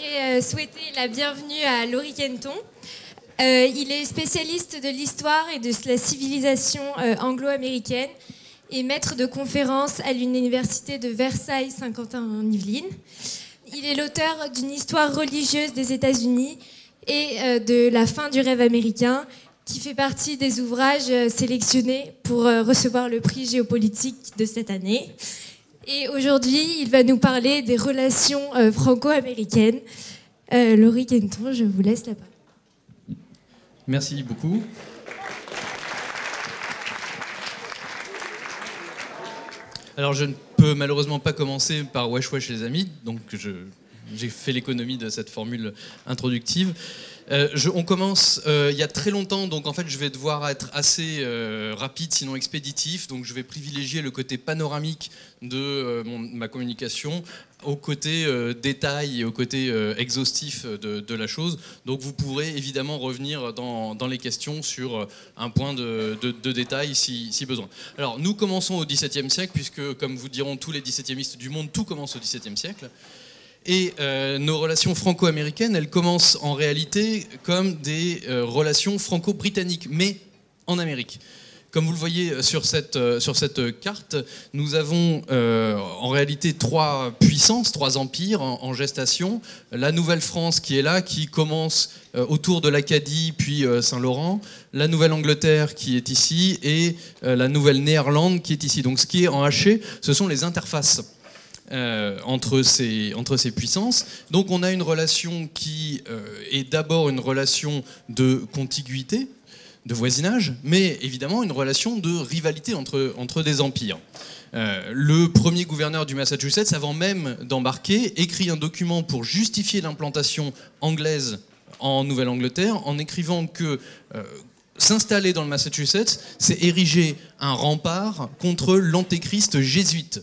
j'aimerais souhaiter la bienvenue à Laurie Kenton. Il est spécialiste de l'histoire et de la civilisation anglo-américaine et maître de conférences à l'université de Versailles-Saint-Quentin en Yvelines. Il est l'auteur d'une histoire religieuse des États-Unis et de la fin du rêve américain, qui fait partie des ouvrages sélectionnés pour recevoir le prix géopolitique de cette année. Et aujourd'hui, il va nous parler des relations franco-américaines. Laurie Kenton, je vous laisse la parole. Merci beaucoup. Alors, je ne peux malheureusement pas commencer par wesh wesh les amis, donc j'ai fait l'économie de cette formule introductive. On commence il y a très longtemps, donc en fait je vais devoir être assez rapide, sinon expéditif, donc je vais privilégier le côté panoramique de ma communication au côté détail et au côté exhaustif de la chose. Donc vous pourrez évidemment revenir dans les questions sur un point de détail si besoin. Alors nous commençons au XVIIe siècle, puisque comme vous diront tous les XVIIemistes du monde, tout commence au XVIIe siècle. Et nos relations franco-américaines, elles commencent en réalité comme des relations franco-britanniques, mais en Amérique. Comme vous le voyez sur cette carte, nous avons en réalité trois puissances, trois empires en gestation. La Nouvelle-France qui est là, qui commence autour de l'Acadie, puis Saint-Laurent. La Nouvelle-Angleterre qui est ici, et la Nouvelle-Néerlande qui est ici. Donc ce qui est en haché, ce sont les interfaces entre ces puissances. Donc on a une relation qui est d'abord une relation de contiguïté, de voisinage, mais évidemment une relation de rivalité entre des empires. Le premier gouverneur du Massachusetts, avant même d'embarquer, écrit un document pour justifier l'implantation anglaise en Nouvelle-Angleterre, en écrivant que s'installer dans le Massachusetts, c'est ériger un rempart contre l'antéchrist jésuite.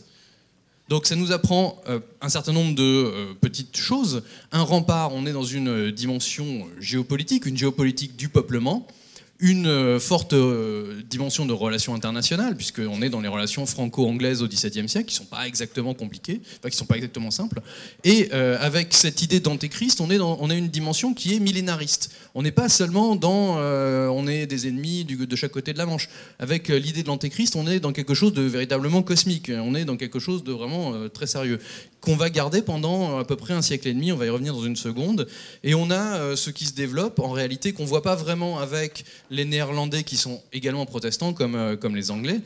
Donc ça nous apprend un certain nombre de petites choses. Un rempart, on est dans une dimension géopolitique, une géopolitique du peuplement, une forte dimension de relations internationales, puisqu'on est dans les relations franco-anglaises au XVIIe siècle, qui ne sont pas exactement compliquées, enfin, qui ne sont pas exactement simples. Et avec cette idée d'antéchrist, on a une dimension qui est millénariste. On n'est pas seulement dans on est des ennemis de chaque côté de la Manche. Avec l'idée de l'antéchrist, on est dans quelque chose de véritablement cosmique. On est dans quelque chose de vraiment très sérieux, qu'on va garder pendant à peu près un siècle et demi. On va y revenir dans une seconde. Et on a ce qui se développe en réalité qu'on ne voit pas vraiment avec les Néerlandais qui sont également protestants comme les Anglais.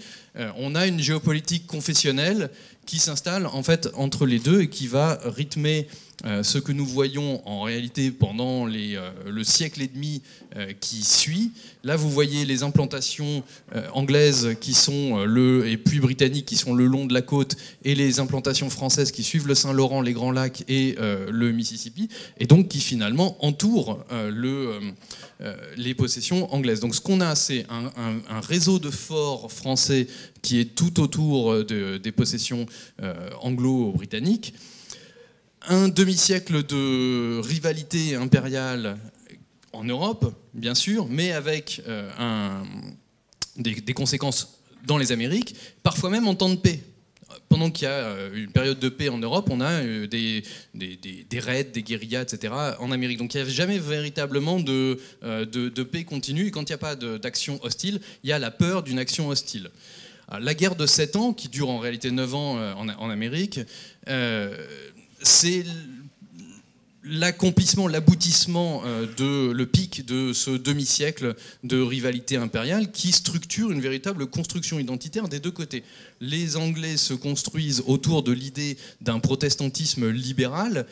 On a une géopolitique confessionnelle qui s'installe en fait entre les deux et qui va rythmer ce que nous voyons en réalité pendant le siècle et demi qui suit. Là, vous voyez les implantations anglaises qui sont et puis britanniques qui sont le long de la côte, et les implantations françaises qui suivent le Saint-Laurent, les Grands Lacs et le Mississippi, et donc qui finalement entourent les possessions anglaises. Donc ce qu'on a, c'est un réseau de forts français qui est tout autour des possessions anglo-britanniques. Un demi-siècle de rivalité impériale en Europe, bien sûr, mais avec des conséquences dans les Amériques, parfois même en temps de paix. Pendant qu'il y a une période de paix en Europe, on a des raids, des guérillas, etc. en Amérique. Donc il n'y a jamais véritablement de paix continue. Et quand il n'y a pas d'action hostile, il y a la peur d'une action hostile. La guerre de 7 ans, qui dure en réalité 9 ans en Amérique, c'est l'accomplissement, l'aboutissement le pic de ce demi-siècle de rivalité impériale qui structure une véritable construction identitaire des deux côtés. Les Anglais se construisent autour de l'idée d'un protestantisme libéral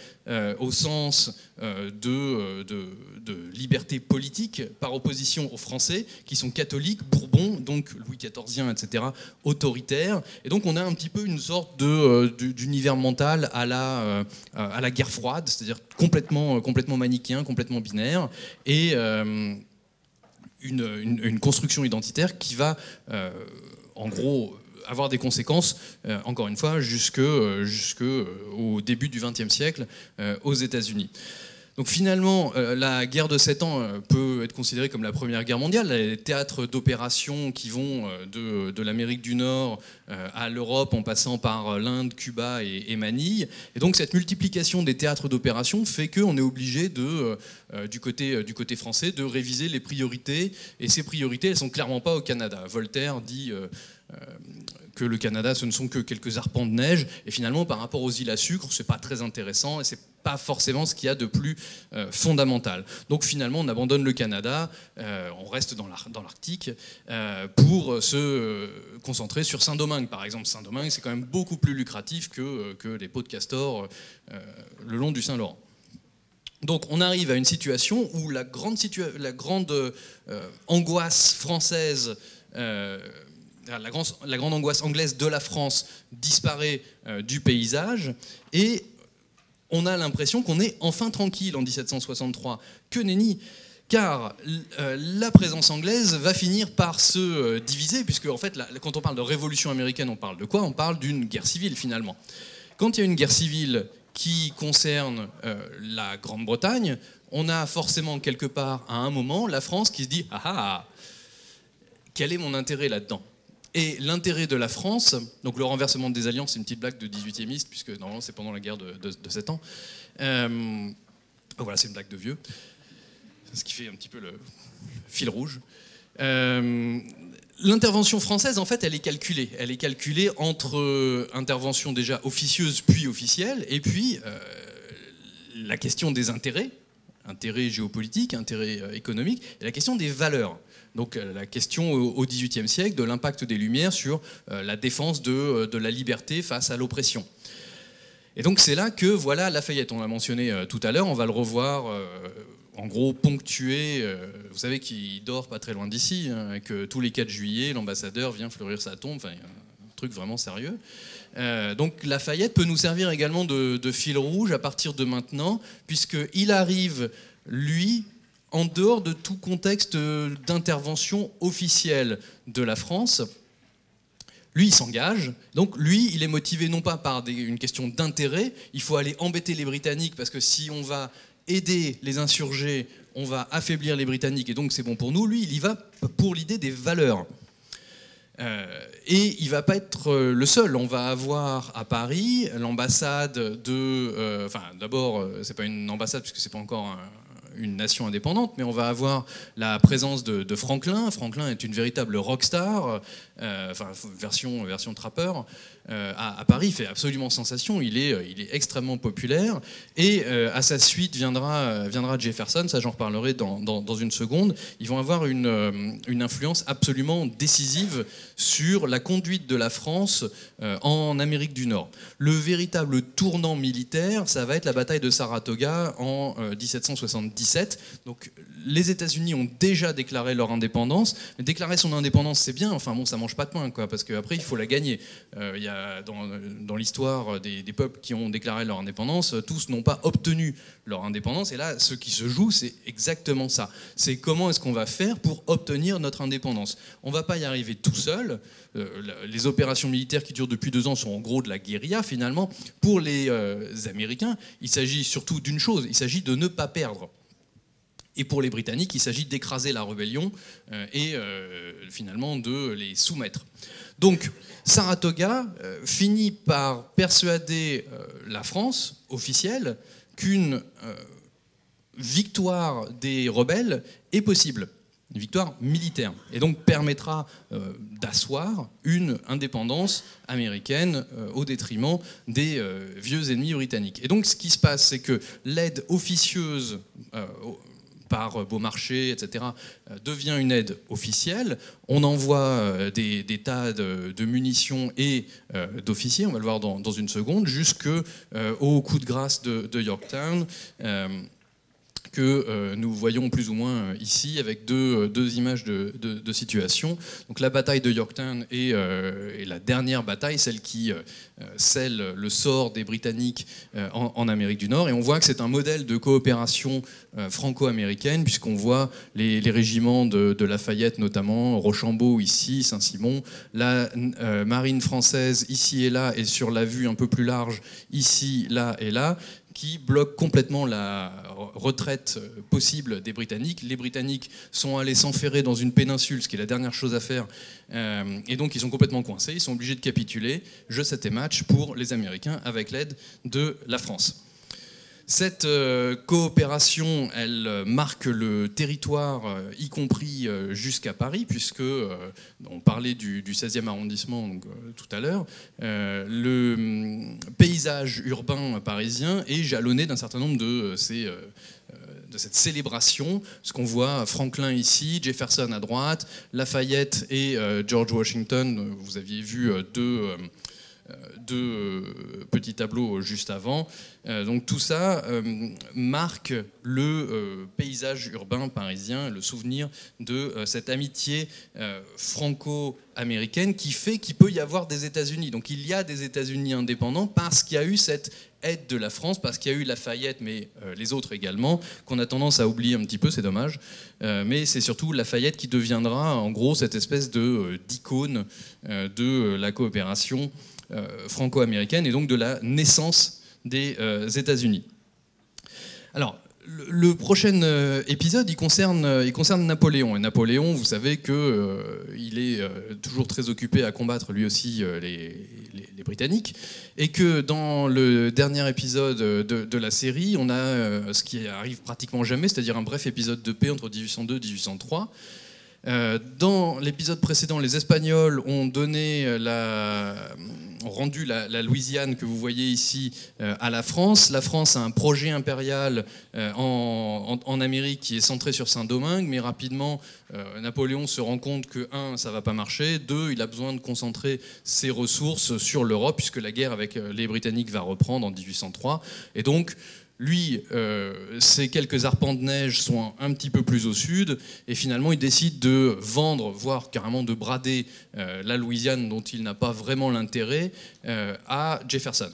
au sens de liberté politique, par opposition aux Français qui sont catholiques, Bourbons, donc Louis XIVien, etc., autoritaires. Et donc on a un petit peu une sorte d'univers mental à la guerre froide, c'est-à-dire complètement manichéen, complètement binaire, et une construction identitaire qui va, en gros, avoir des conséquences, encore une fois, jusqu'au début du XXe siècle aux États-Unis. Donc finalement, la guerre de 7 ans peut être considérée comme la Première Guerre mondiale. Les théâtres d'opérations qui vont de l'Amérique du Nord à l'Europe en passant par l'Inde, Cuba et Manille. Et donc cette multiplication des théâtres d'opérations fait qu'on est obligé du côté français de réviser les priorités. Et ces priorités, elles ne sont clairement pas au Canada. Voltaire dit que le Canada, ce ne sont que quelques arpents de neige. Et finalement, par rapport aux îles à sucre, ce n'est pas très intéressant et c'est pas forcément ce qu'il y a de plus fondamental. Donc finalement, on abandonne le Canada, on reste dans l'Arctique pour se concentrer sur Saint-Domingue. Par exemple, Saint-Domingue, c'est quand même beaucoup plus lucratif que les pots de castor le long du Saint-Laurent. Donc on arrive à une situation où la grande angoisse française, la grande angoisse anglaise de la France disparaît du paysage et on a l'impression qu'on est enfin tranquille en 1763. Que nenni, car la présence anglaise va finir par se diviser, puisque en fait, quand on parle de révolution américaine, on parle de quoi ? On parle d'une guerre civile finalement. Quand il y a une guerre civile qui concerne la Grande-Bretagne, on a forcément quelque part, à un moment, la France qui se dit « Ah ah, quel est mon intérêt là-dedans ?» Et l'intérêt de la France, donc le renversement des alliances, c'est une petite blague de 18e, puisque normalement c'est pendant la guerre de 7 ans. Voilà, c'est une blague de vieux. Ce qui fait un petit peu le fil rouge. L'intervention française, en fait, elle est calculée. Elle est calculée entre intervention déjà officieuse puis officielle, et puis la question des intérêts géopolitiques, intérêts économiques, et la question des valeurs. Donc la question au XVIIIe siècle de l'impact des Lumières sur la défense de la liberté face à l'oppression. Et donc c'est là que voilà Lafayette, on l'a mentionné tout à l'heure, on va le revoir en gros ponctué, vous savez qu'il dort pas très loin d'ici, hein, que tous les 4 juillet, l'ambassadeur vient fleurir sa tombe, enfin un truc vraiment sérieux. Donc Lafayette peut nous servir également de fil rouge à partir de maintenant, puisqu'il arrive, lui, en dehors de tout contexte d'intervention officielle de la France. Lui, il s'engage. Donc, lui, il est motivé non pas par une question d'intérêt. Il faut aller embêter les Britanniques parce que si on va aider les insurgés, on va affaiblir les Britanniques et donc c'est bon pour nous. Lui, il y va pour l'idée des valeurs. Et il ne va pas être le seul. On va avoir à Paris l'ambassade de... Enfin, d'abord, ce n'est pas une ambassade puisque ce n'est pas encore une nation indépendante, mais on va avoir la présence de Franklin. Franklin est une véritable rockstar, enfin version trappeur. À Paris, il fait absolument sensation, il est extrêmement populaire, et à sa suite viendra Jefferson, ça j'en reparlerai dans une seconde. Ils vont avoir une influence absolument décisive sur la conduite de la France en Amérique du Nord. Le véritable tournant militaire, ça va être la bataille de Saratoga en 1777. Donc les États-Unis ont déjà déclaré leur indépendance. Déclarer son indépendance, c'est bien, enfin bon, ça mange pas de pain, quoi, parce qu'après il faut la gagner. Il y a dans l'histoire des peuples qui ont déclaré leur indépendance, tous n'ont pas obtenu leur indépendance. Et là, ce qui se joue, c'est exactement ça. C'est comment est-ce qu'on va faire pour obtenir notre indépendance. On ne va pas y arriver tout seul. Les opérations militaires qui durent depuis 2 ans sont en gros de la guérilla, finalement. Pour les Américains, il s'agit surtout d'une chose, il s'agit de ne pas perdre. Et pour les Britanniques, il s'agit d'écraser la rébellion et finalement de les soumettre. Donc, Saratoga finit par persuader la France officielle qu'une victoire des rebelles est possible, une victoire militaire, et donc permettra d'asseoir une indépendance américaine au détriment des vieux ennemis britanniques. Et donc, ce qui se passe, c'est que l'aide officieuse par Beaumarchais, etc., devient une aide officielle. On envoie des tas de munitions et d'officiers, on va le voir dans une seconde, jusqu'au coup de grâce de Yorktown, que nous voyons plus ou moins ici avec deux images de situation. Donc la bataille de Yorktown est la dernière bataille, celle qui scelle le sort des Britanniques en Amérique du Nord. Et on voit que c'est un modèle de coopération franco-américaine, puisqu'on voit les régiments de Lafayette notamment, Rochambeau ici, Saint-Simon, la marine française ici et là, et sur la vue un peu plus large, ici, là et là, qui bloque complètement la retraite possible des Britanniques. Les Britanniques sont allés s'enferrer dans une péninsule, ce qui est la dernière chose à faire, et donc ils sont complètement coincés, ils sont obligés de capituler. Jeu 7 et match pour les Américains avec l'aide de la France. Cette coopération, elle marque le territoire, y compris jusqu'à Paris, puisque on parlait du 16e arrondissement donc, tout à l'heure. Le paysage urbain parisien est jalonné d'un certain nombre de cette célébration, ce qu'on voit Franklin ici, Jefferson à droite, Lafayette et George Washington. Vous aviez vu deux petits tableaux juste avant. Donc tout ça marque le paysage urbain parisien, le souvenir de cette amitié franco-américaine qui fait qu'il peut y avoir des États-Unis. Donc il y a des États-Unis indépendants parce qu'il y a eu cette aide de la France, parce qu'il y a eu Lafayette, mais les autres également, qu'on a tendance à oublier un petit peu, c'est dommage. Mais c'est surtout Lafayette qui deviendra en gros cette espèce d'icône de la coopération franco-américaine et donc de la naissance des États-Unis. Alors, le prochain épisode, il concerne Napoléon. Et Napoléon, vous savez qu'il est toujours très occupé à combattre lui aussi les Britanniques. Et que dans le dernier épisode de la série, on a ce qui arrive pratiquement jamais, c'est-à-dire un bref épisode de paix entre 1802 et 1803. Dans l'épisode précédent, les Espagnols ont rendu la Louisiane que vous voyez ici à la France. La France a un projet impérial en Amérique qui est centré sur Saint-Domingue, mais rapidement, Napoléon se rend compte que, 1, ça ne va pas marcher, 2, il a besoin de concentrer ses ressources sur l'Europe, puisque la guerre avec les Britanniques va reprendre en 1803. Et donc, lui, ces quelques arpents de neige sont un petit peu plus au sud, et finalement il décide de vendre, voire carrément de brader la Louisiane, dont il n'a pas vraiment l'intérêt, à Jefferson.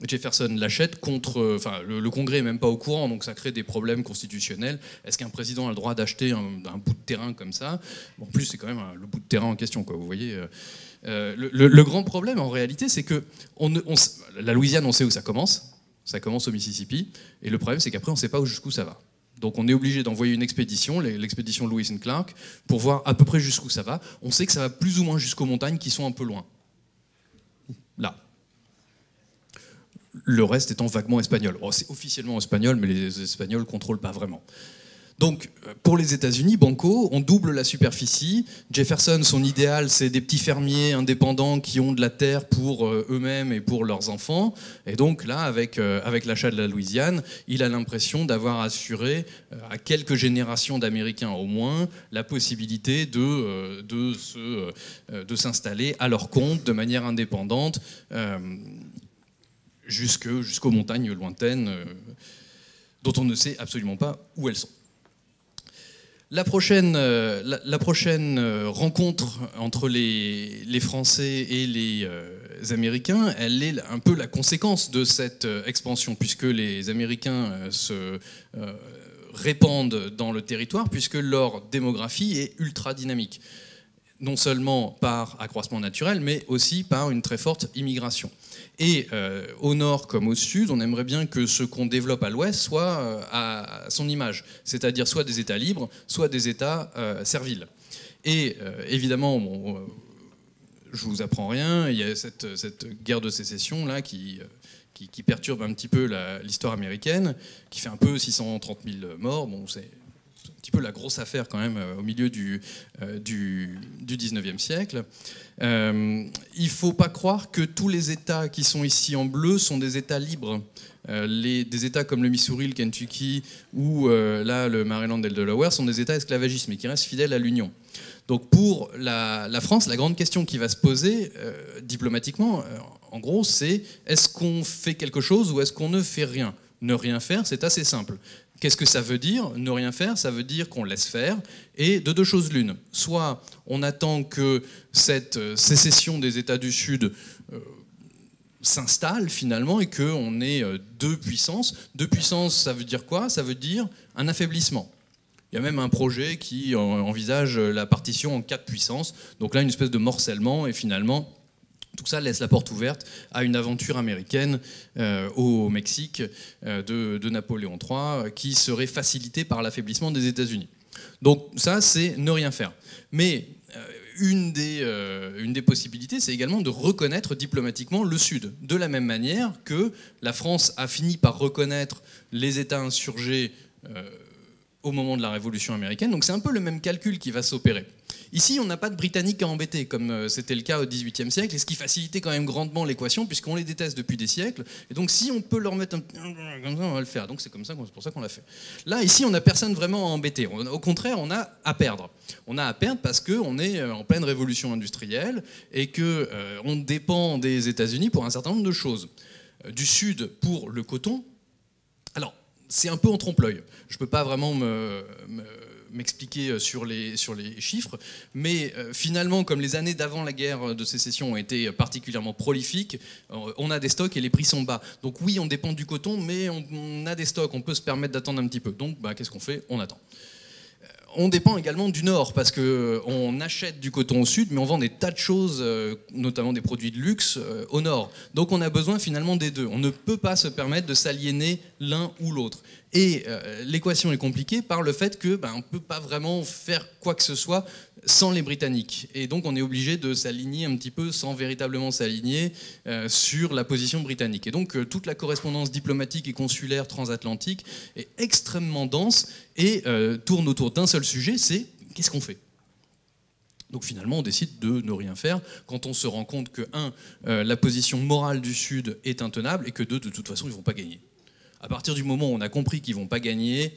Jefferson l'achète contre... Enfin, le Congrès n'est même pas au courant, donc ça crée des problèmes constitutionnels. Est-ce qu'un président a le droit d'acheter un bout de terrain comme ça ? Bon, en plus, c'est quand même le bout de terrain en question, quoi, vous voyez. Le grand problème, en réalité, c'est que la Louisiane, on sait où ça commence. Ça commence au Mississippi, et le problème c'est qu'après on ne sait pas jusqu'où ça va. Donc on est obligé d'envoyer une expédition, l'expédition Lewis and Clark, pour voir à peu près jusqu'où ça va. On sait que ça va plus ou moins jusqu'aux montagnes qui sont un peu loin. Là. Le reste étant vaguement espagnol. Oh, c'est officiellement espagnol, mais les Espagnols ne contrôlent pas vraiment. Donc, pour les États-Unis, banco, on double la superficie. Jefferson, son idéal, c'est des petits fermiers indépendants qui ont de la terre pour eux-mêmes et pour leurs enfants. Et donc là, avec l'achat de la Louisiane, il a l'impression d'avoir assuré à quelques générations d'Américains au moins la possibilité de s'installer à leur compte de manière indépendante jusqu'aux montagnes lointaines dont on ne sait absolument pas où elles sont. La prochaine rencontre entre les Français et les Américains, elle est un peu la conséquence de cette expansion, puisque les Américains se répandent dans le territoire, puisque leur démographie est ultra dynamique, non seulement par accroissement naturel, mais aussi par une très forte immigration. Et au nord comme au sud, on aimerait bien que ce qu'on développe à l'ouest soit à son image, c'est-à-dire soit des États libres, soit des États serviles. Et évidemment, je vous apprends rien, il y a cette guerre de sécession là qui perturbe un petit peu l'histoire américaine, qui fait un peu 630 000 morts. Bon, c'est un petit peu la grosse affaire quand même au milieu du 19e siècle. Il ne faut pas croire que tous les États qui sont ici en bleu sont des États libres. Des États comme le Missouri, le Kentucky ou là le Maryland et le Delaware sont des États esclavagistes mais qui restent fidèles à l'Union. Donc pour la France, la grande question qui va se poser diplomatiquement, en gros, c'est est-ce qu'on fait quelque chose ou est-ce qu'on ne fait rien ? Ne rien faire, c'est assez simple. Qu'est-ce que ça veut dire ? Ne rien faire, ça veut dire qu'on laisse faire. Et de deux choses l'une. Soit on attend que cette sécession des États du Sud s'installe finalement et qu'on ait deux puissances. Deux puissances, ça veut dire quoi ? Ça veut dire un affaiblissement. Il y a même un projet qui envisage la partition en 4 puissances. Donc là, une espèce de morcellement et finalement, Tout ça laisse la porte ouverte à une aventure américaine au Mexique de Napoléon III qui serait facilitée par l'affaiblissement des États-Unis. Donc ça, c'est ne rien faire. Mais une des possibilités, c'est également de reconnaître diplomatiquement le Sud. De la même manière que la France a fini par reconnaître les États insurgés au moment de la Révolution américaine. Donc c'est un peu le même calcul qui va s'opérer. Ici, on n'a pas de Britanniques à embêter, comme c'était le cas au XVIIIe siècle, et ce qui facilitait quand même grandement l'équation, puisqu'on les déteste depuis des siècles. Et donc, si on peut leur mettre un comme ça, on va le faire. Donc, c'est pour ça qu'on l'a fait. Là, ici, on n'a personne vraiment à embêter. Au contraire, on a à perdre. On a à perdre parce qu'on est en pleine révolution industrielle et qu'on dépend des États-Unis pour un certain nombre de choses. Du Sud pour le coton. Alors, c'est un peu en trompe-l'œil. Je ne peux pas vraiment m'expliquer sur les chiffres, mais finalement, comme les années d'avant la guerre de sécession ont été particulièrement prolifiques, on a des stocks et les prix sont bas. Donc oui, on dépend du coton, mais on a des stocks, on peut se permettre d'attendre un petit peu. Donc qu'est-ce qu'on fait? On attend. On dépend également du Nord, parce qu'on achète du coton au Sud, mais on vend des tas de choses, notamment des produits de luxe, au Nord. Donc on a besoin finalement des deux. On ne peut pas se permettre de s'aliéner l'un ou l'autre. Et l'équation est compliquée par le fait qu'on ne peut pas vraiment faire quoi que ce soit sans les Britanniques. Et donc on est obligé de s'aligner un petit peu sans véritablement s'aligner sur la position britannique. Et donc toute la correspondance diplomatique et consulaire transatlantique est extrêmement dense et tourne autour d'un seul sujet, c'est qu'est-ce qu'on fait ? Donc finalement, on décide de ne rien faire quand on se rend compte que, la position morale du Sud est intenable et que, de toute façon, ils ne vont pas gagner. À partir du moment où on a compris qu'ils ne vont pas gagner,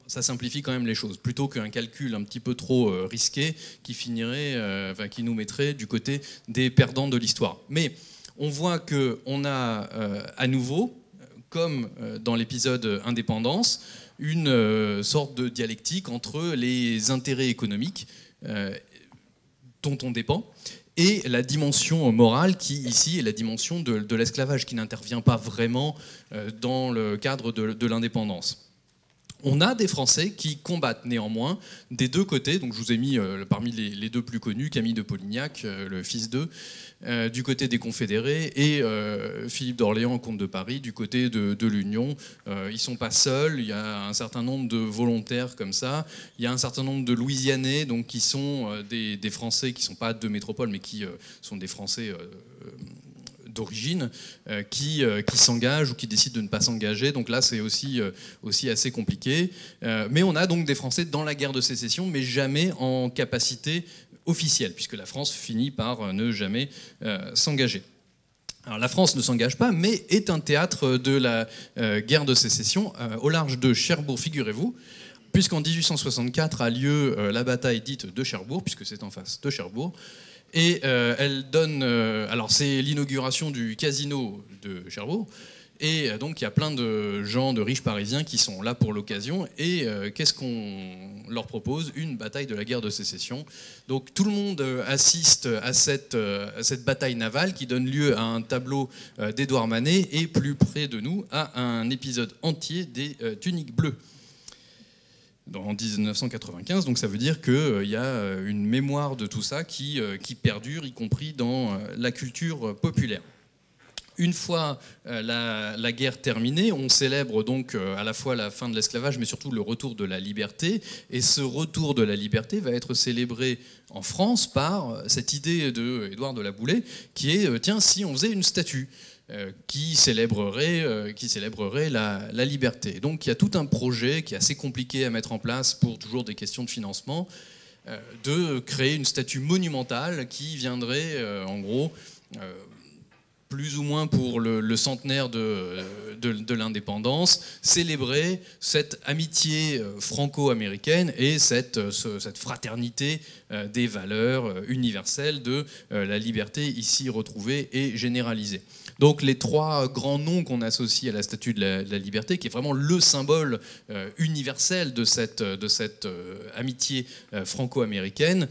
ça simplifie quand même les choses, plutôt qu'un calcul un petit peu trop risqué qui qui nous mettrait du côté des perdants de l'histoire. Mais on voit qu'on a à nouveau, comme dans l'épisode Indépendance, une sorte de dialectique entre les intérêts économiques dont on dépend et la dimension morale qui, ici, est la dimension de l'esclavage, qui n'intervient pas vraiment dans le cadre de l'indépendance. On a des Français qui combattent néanmoins des deux côtés, donc je vous ai mis parmi les deux plus connus, Camille de Polignac, le fils d'eux, du côté des Confédérés, et Philippe d'Orléans, comte de Paris, du côté de l'Union. Ils ne sont pas seuls, il y a un certain nombre de volontaires comme ça, il y a un certain nombre de Louisianais, donc, qui sont des Français qui ne sont pas de métropole, mais qui sont des Français d'origine, qui s'engagent ou qui décident de ne pas s'engager. Donc là, c'est aussi assez compliqué. Mais on a donc des Français dans la guerre de sécession, mais jamais en capacité officielle, puisque la France finit par ne jamais s'engager. Alors la France ne s'engage pas, mais est un théâtre de la guerre de sécession au large de Cherbourg, figurez-vous, puisqu'en 1864 a lieu la bataille dite de Cherbourg, puisque c'est en face de Cherbourg. Et elle donne... alors c'est l'inauguration du casino de Cherbourg. Et donc il y a plein de gens, de riches parisiens qui sont là pour l'occasion. Et qu'est-ce qu'on leur propose? Une bataille de la guerre de sécession. Donc tout le monde assiste à cette bataille navale qui donne lieu à un tableau d'Édouard Manet et plus près de nous à un épisode entier des Tuniques bleues. En 1995, donc ça veut dire qu'il y a une mémoire de tout ça qui perdure, y compris dans la culture populaire. Une fois la guerre terminée, on célèbre donc à la fois la fin de l'esclavage, mais surtout le retour de la liberté. Et ce retour de la liberté va être célébré en France par cette idée d'Édouard de la Boulaye, qui est, tiens, si on faisait une statue qui célébrerait la liberté. Donc il y a tout un projet qui est assez compliqué à mettre en place pour toujours des questions de financement, de créer une statue monumentale qui viendrait en gros plus ou moins pour le centenaire de l'indépendance, célébrer cette amitié franco-américaine et cette fraternité des valeurs universelles de la liberté ici retrouvée et généralisée. Donc les trois grands noms qu'on associe à la Statue de la Liberté, qui est vraiment le symbole universel de cette amitié franco-américaine,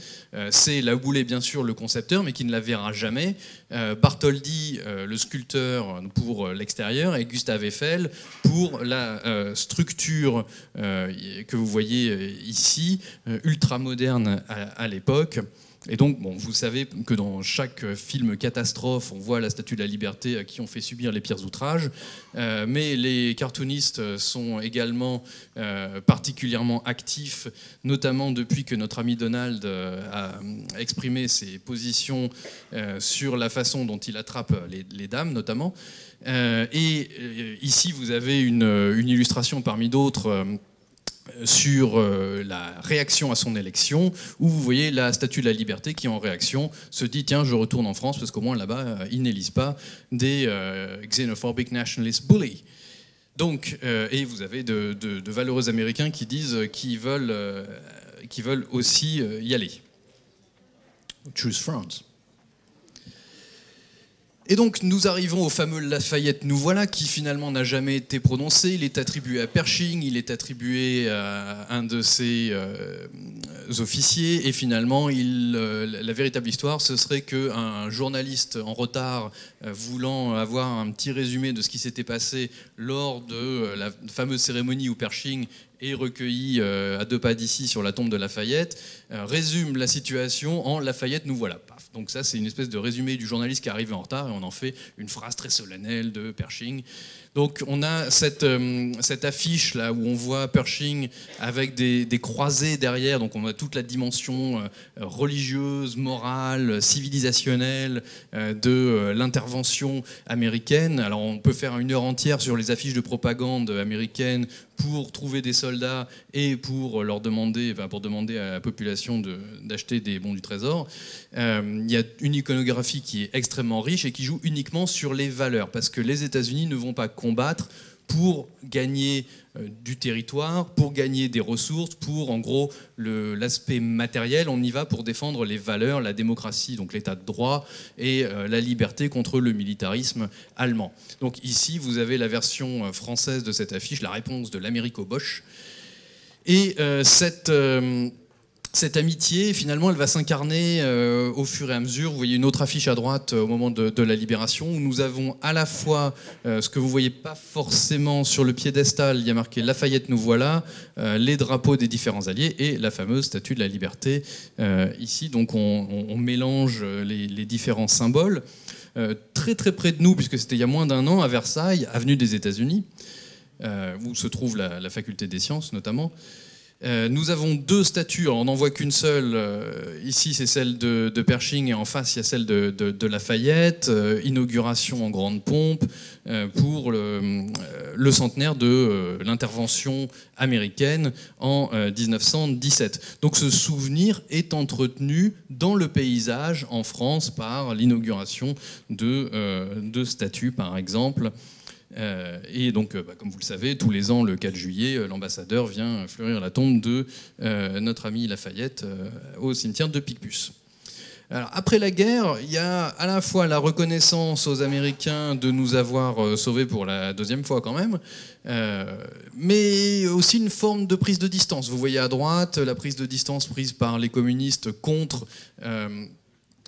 c'est La Boulaye, bien sûr, le concepteur, mais qui ne la verra jamais, Bartholdi, le sculpteur, pour l'extérieur, et Gustave Eiffel pour la structure que vous voyez ici, ultra moderne à l'époque, Et donc, bon, vous savez que dans chaque film catastrophe, on voit la Statue de la Liberté à qui on fait subir les pires outrages. Mais les cartoonistes sont également particulièrement actifs, notamment depuis que notre ami Donald a exprimé ses positions sur la façon dont il attrape les dames, notamment. Ici, vous avez une illustration parmi d'autres sur la réaction à son élection, où vous voyez la Statue de la Liberté qui, en réaction, se dit « Tiens, je retourne en France, parce qu'au moins là-bas, ils n'élisent pas des xenophobic nationalist bullies ». Donc, et vous avez de valeureux Américains qui disent qu'ils veulent aussi y aller. Choose France. Et donc nous arrivons au fameux Lafayette nous voilà, qui finalement n'a jamais été prononcé. Il est attribué à Pershing, il est attribué à un de ses officiers, et finalement la véritable histoire, ce serait qu'un journaliste en retard, voulant avoir un petit résumé de ce qui s'était passé lors de la fameuse cérémonie où Pershing est recueilli à 2 pas d'ici sur la tombe de Lafayette, résume la situation en Lafayette nous voilà. Paf. Donc ça, c'est une espèce de résumé du journaliste qui est arrivé en retard, et on en fait une phrase très solennelle de Pershing. Donc on a cette affiche là où on voit Pershing avec des croisés derrière, donc on a toute la dimension religieuse, morale, civilisationnelle de l'intervention américaine. Alors on peut faire 1 heure entière sur les affiches de propagande américaine pour trouver des soldats et pour demander à la population d'acheter des bons du trésor. Il y a une iconographie qui est extrêmement riche et qui joue uniquement sur les valeurs, parce que les États-Unis ne vont pas combattre pour gagner du territoire, pour gagner des ressources, pour en gros l'aspect matériel. On y va pour défendre les valeurs, la démocratie, donc l'état de droit, et la liberté contre le militarisme allemand. Donc ici, vous avez la version française de cette affiche, la réponse de l'Amérique au Bosch. Et cette amitié, finalement, elle va s'incarner au fur et à mesure. Vous voyez une autre affiche à droite au moment de la Libération, où nous avons à la fois ce que vous ne voyez pas forcément sur le piédestal, il y a marqué « Lafayette nous voilà », les drapeaux des différents alliés et la fameuse Statue de la Liberté. Ici, donc, on mélange les différents symboles. Très très près de nous, puisque c'était il y a moins d'1 an, à Versailles, avenue des États-Unis, où se trouve la faculté des sciences notamment. Nous avons 2 statues, alors on n'en voit qu'une seule, ici c'est celle de Pershing, et en face il y a celle de Lafayette, inauguration en grande pompe pour le centenaire de l'intervention américaine en 1917. Donc ce souvenir est entretenu dans le paysage en France par l'inauguration de statues par exemple. Et donc, comme vous le savez, tous les ans, le 4 juillet, l'ambassadeur vient fleurir la tombe de notre ami Lafayette au cimetière de Picpus. Alors, après la guerre, il y a à la fois la reconnaissance aux Américains de nous avoir sauvés pour la 2e fois quand même, mais aussi une forme de prise de distance. Vous voyez à droite la prise de distance prise par les communistes contre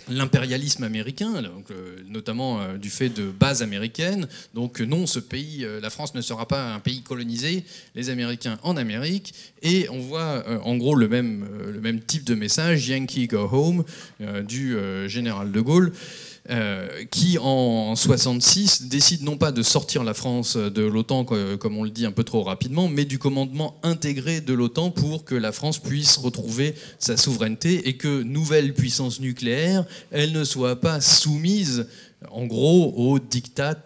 l'impérialisme américain, donc, notamment du fait de bases américaines. Donc non, ce pays, la France ne sera pas un pays colonisé, les Américains en Amérique. Et on voit en gros le même type de message, Yankee Go Home, du général de Gaulle, qui en 1966 décide non pas de sortir la France de l'OTAN, comme on le dit un peu trop rapidement, mais du commandement intégré de l'OTAN pour que la France puisse retrouver sa souveraineté et que nouvelle puissance nucléaire, elle ne soit pas soumise en gros aux diktats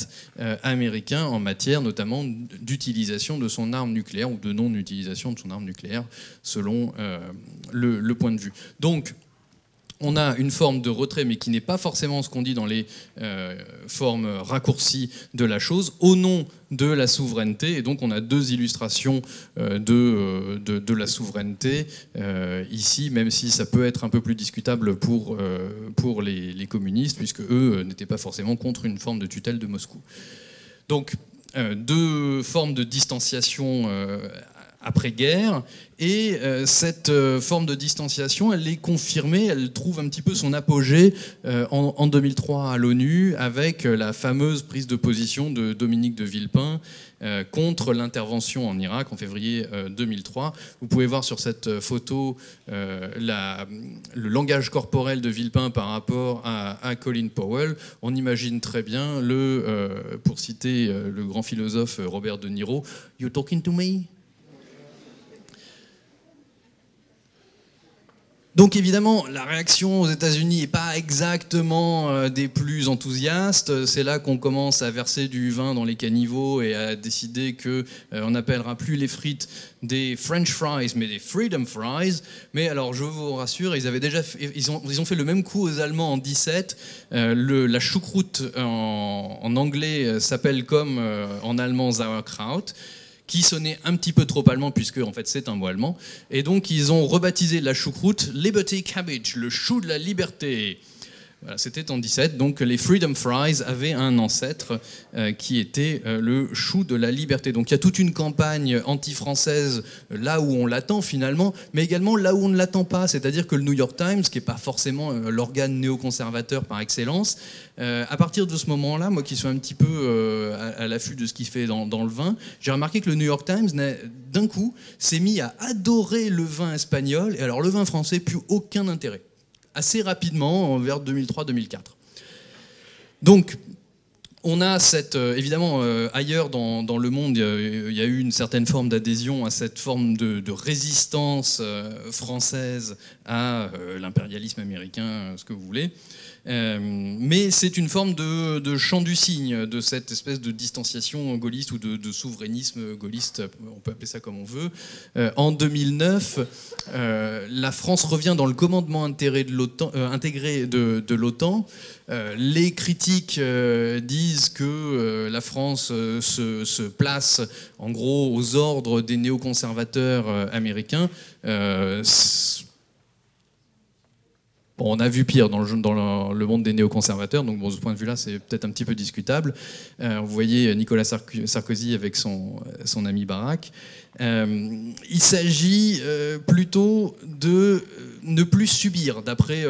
américains en matière notamment d'utilisation de son arme nucléaire ou de non-utilisation de son arme nucléaire selon le point de vue. Donc on a une forme de retrait, mais qui n'est pas forcément ce qu'on dit dans les formes raccourcies de la chose, au nom de la souveraineté. Et donc on a 2 illustrations de la souveraineté ici, même si ça peut être un peu plus discutable pour les communistes, puisque eux n'étaient pas forcément contre une forme de tutelle de Moscou. Donc 2 formes de distanciation après-guerre. Et cette forme de distanciation, elle est confirmée, elle trouve un petit peu son apogée en 2003 à l'ONU, avec la fameuse prise de position de Dominique de Villepin contre l'intervention en Irak en février 2003. Vous pouvez voir sur cette photo le langage corporel de Villepin par rapport à Colin Powell. On imagine très bien, pour citer le grand philosophe Robert De Niro, « You talking to me ?» Donc évidemment, la réaction aux États-Unis n'est pas exactement des plus enthousiastes. C'est là qu'on commence à verser du vin dans les caniveaux et à décider qu'on n'appellera plus les frites des French fries, mais des Freedom Fries. Mais alors, je vous rassure, ils ont fait le même coup aux Allemands en 17. La choucroute en anglais s'appelle comme en allemand Sauerkraut, qui sonnait un petit peu trop allemand, puisque en fait c'est un mot allemand. Et donc ils ont rebaptisé la choucroute Liberty Cabbage, le chou de la liberté. Voilà, c'était en 17, donc les Freedom Fries avaient un ancêtre qui était le chou de la liberté. Donc il y a toute une campagne anti-française là où on l'attend finalement, mais également là où on ne l'attend pas, c'est-à-dire que le New York Times, qui n'est pas forcément l'organe néoconservateur par excellence, à partir de ce moment-là, moi qui suis un petit peu à l'affût de ce qui se fait dans le vin, j'ai remarqué que le New York Times, d'un coup, s'est mis à adorer le vin espagnol, et alors le vin français, plus aucun intérêt. Assez rapidement, vers 2003-2004. Donc, on a évidemment, ailleurs dans le monde, il y a eu une certaine forme d'adhésion à cette forme de résistance française à l'impérialisme américain, ce que vous voulez. Mais c'est une forme de chant du cygne, de cette espèce de distanciation gaulliste ou de souverainisme gaulliste, on peut appeler ça comme on veut. En 2009, la France revient dans le commandement intégré de l'OTAN. Les critiques disent que la France se place en gros aux ordres des néoconservateurs américains. Bon, on a vu pire dans le monde des néoconservateurs, donc bon, de ce point de vue-là, c'est peut-être un petit peu discutable. Vous voyez Nicolas Sarkozy avec son ami Barack. Il s'agit plutôt de ne plus subir, d'après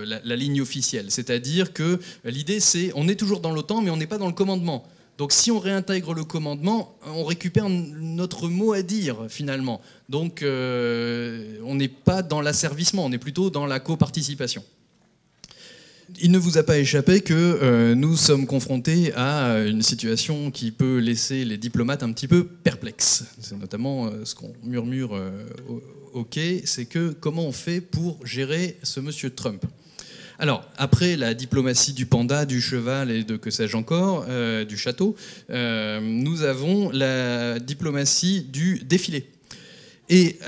la ligne officielle. C'est-à-dire que l'idée, c'est on est toujours dans l'OTAN, mais on n'est pas dans le commandement. Donc si on réintègre le commandement, on récupère notre mot à dire finalement. Donc on n'est pas dans l'asservissement, on est plutôt dans la coparticipation. Il ne vous a pas échappé que nous sommes confrontés à une situation qui peut laisser les diplomates un petit peu perplexes. C'est notamment ce qu'on murmure au quai, c'est que comment on fait pour gérer ce monsieur Trump ? Alors, après la diplomatie du panda, du cheval et de que sais-je encore, du château, nous avons la diplomatie du défilé. Et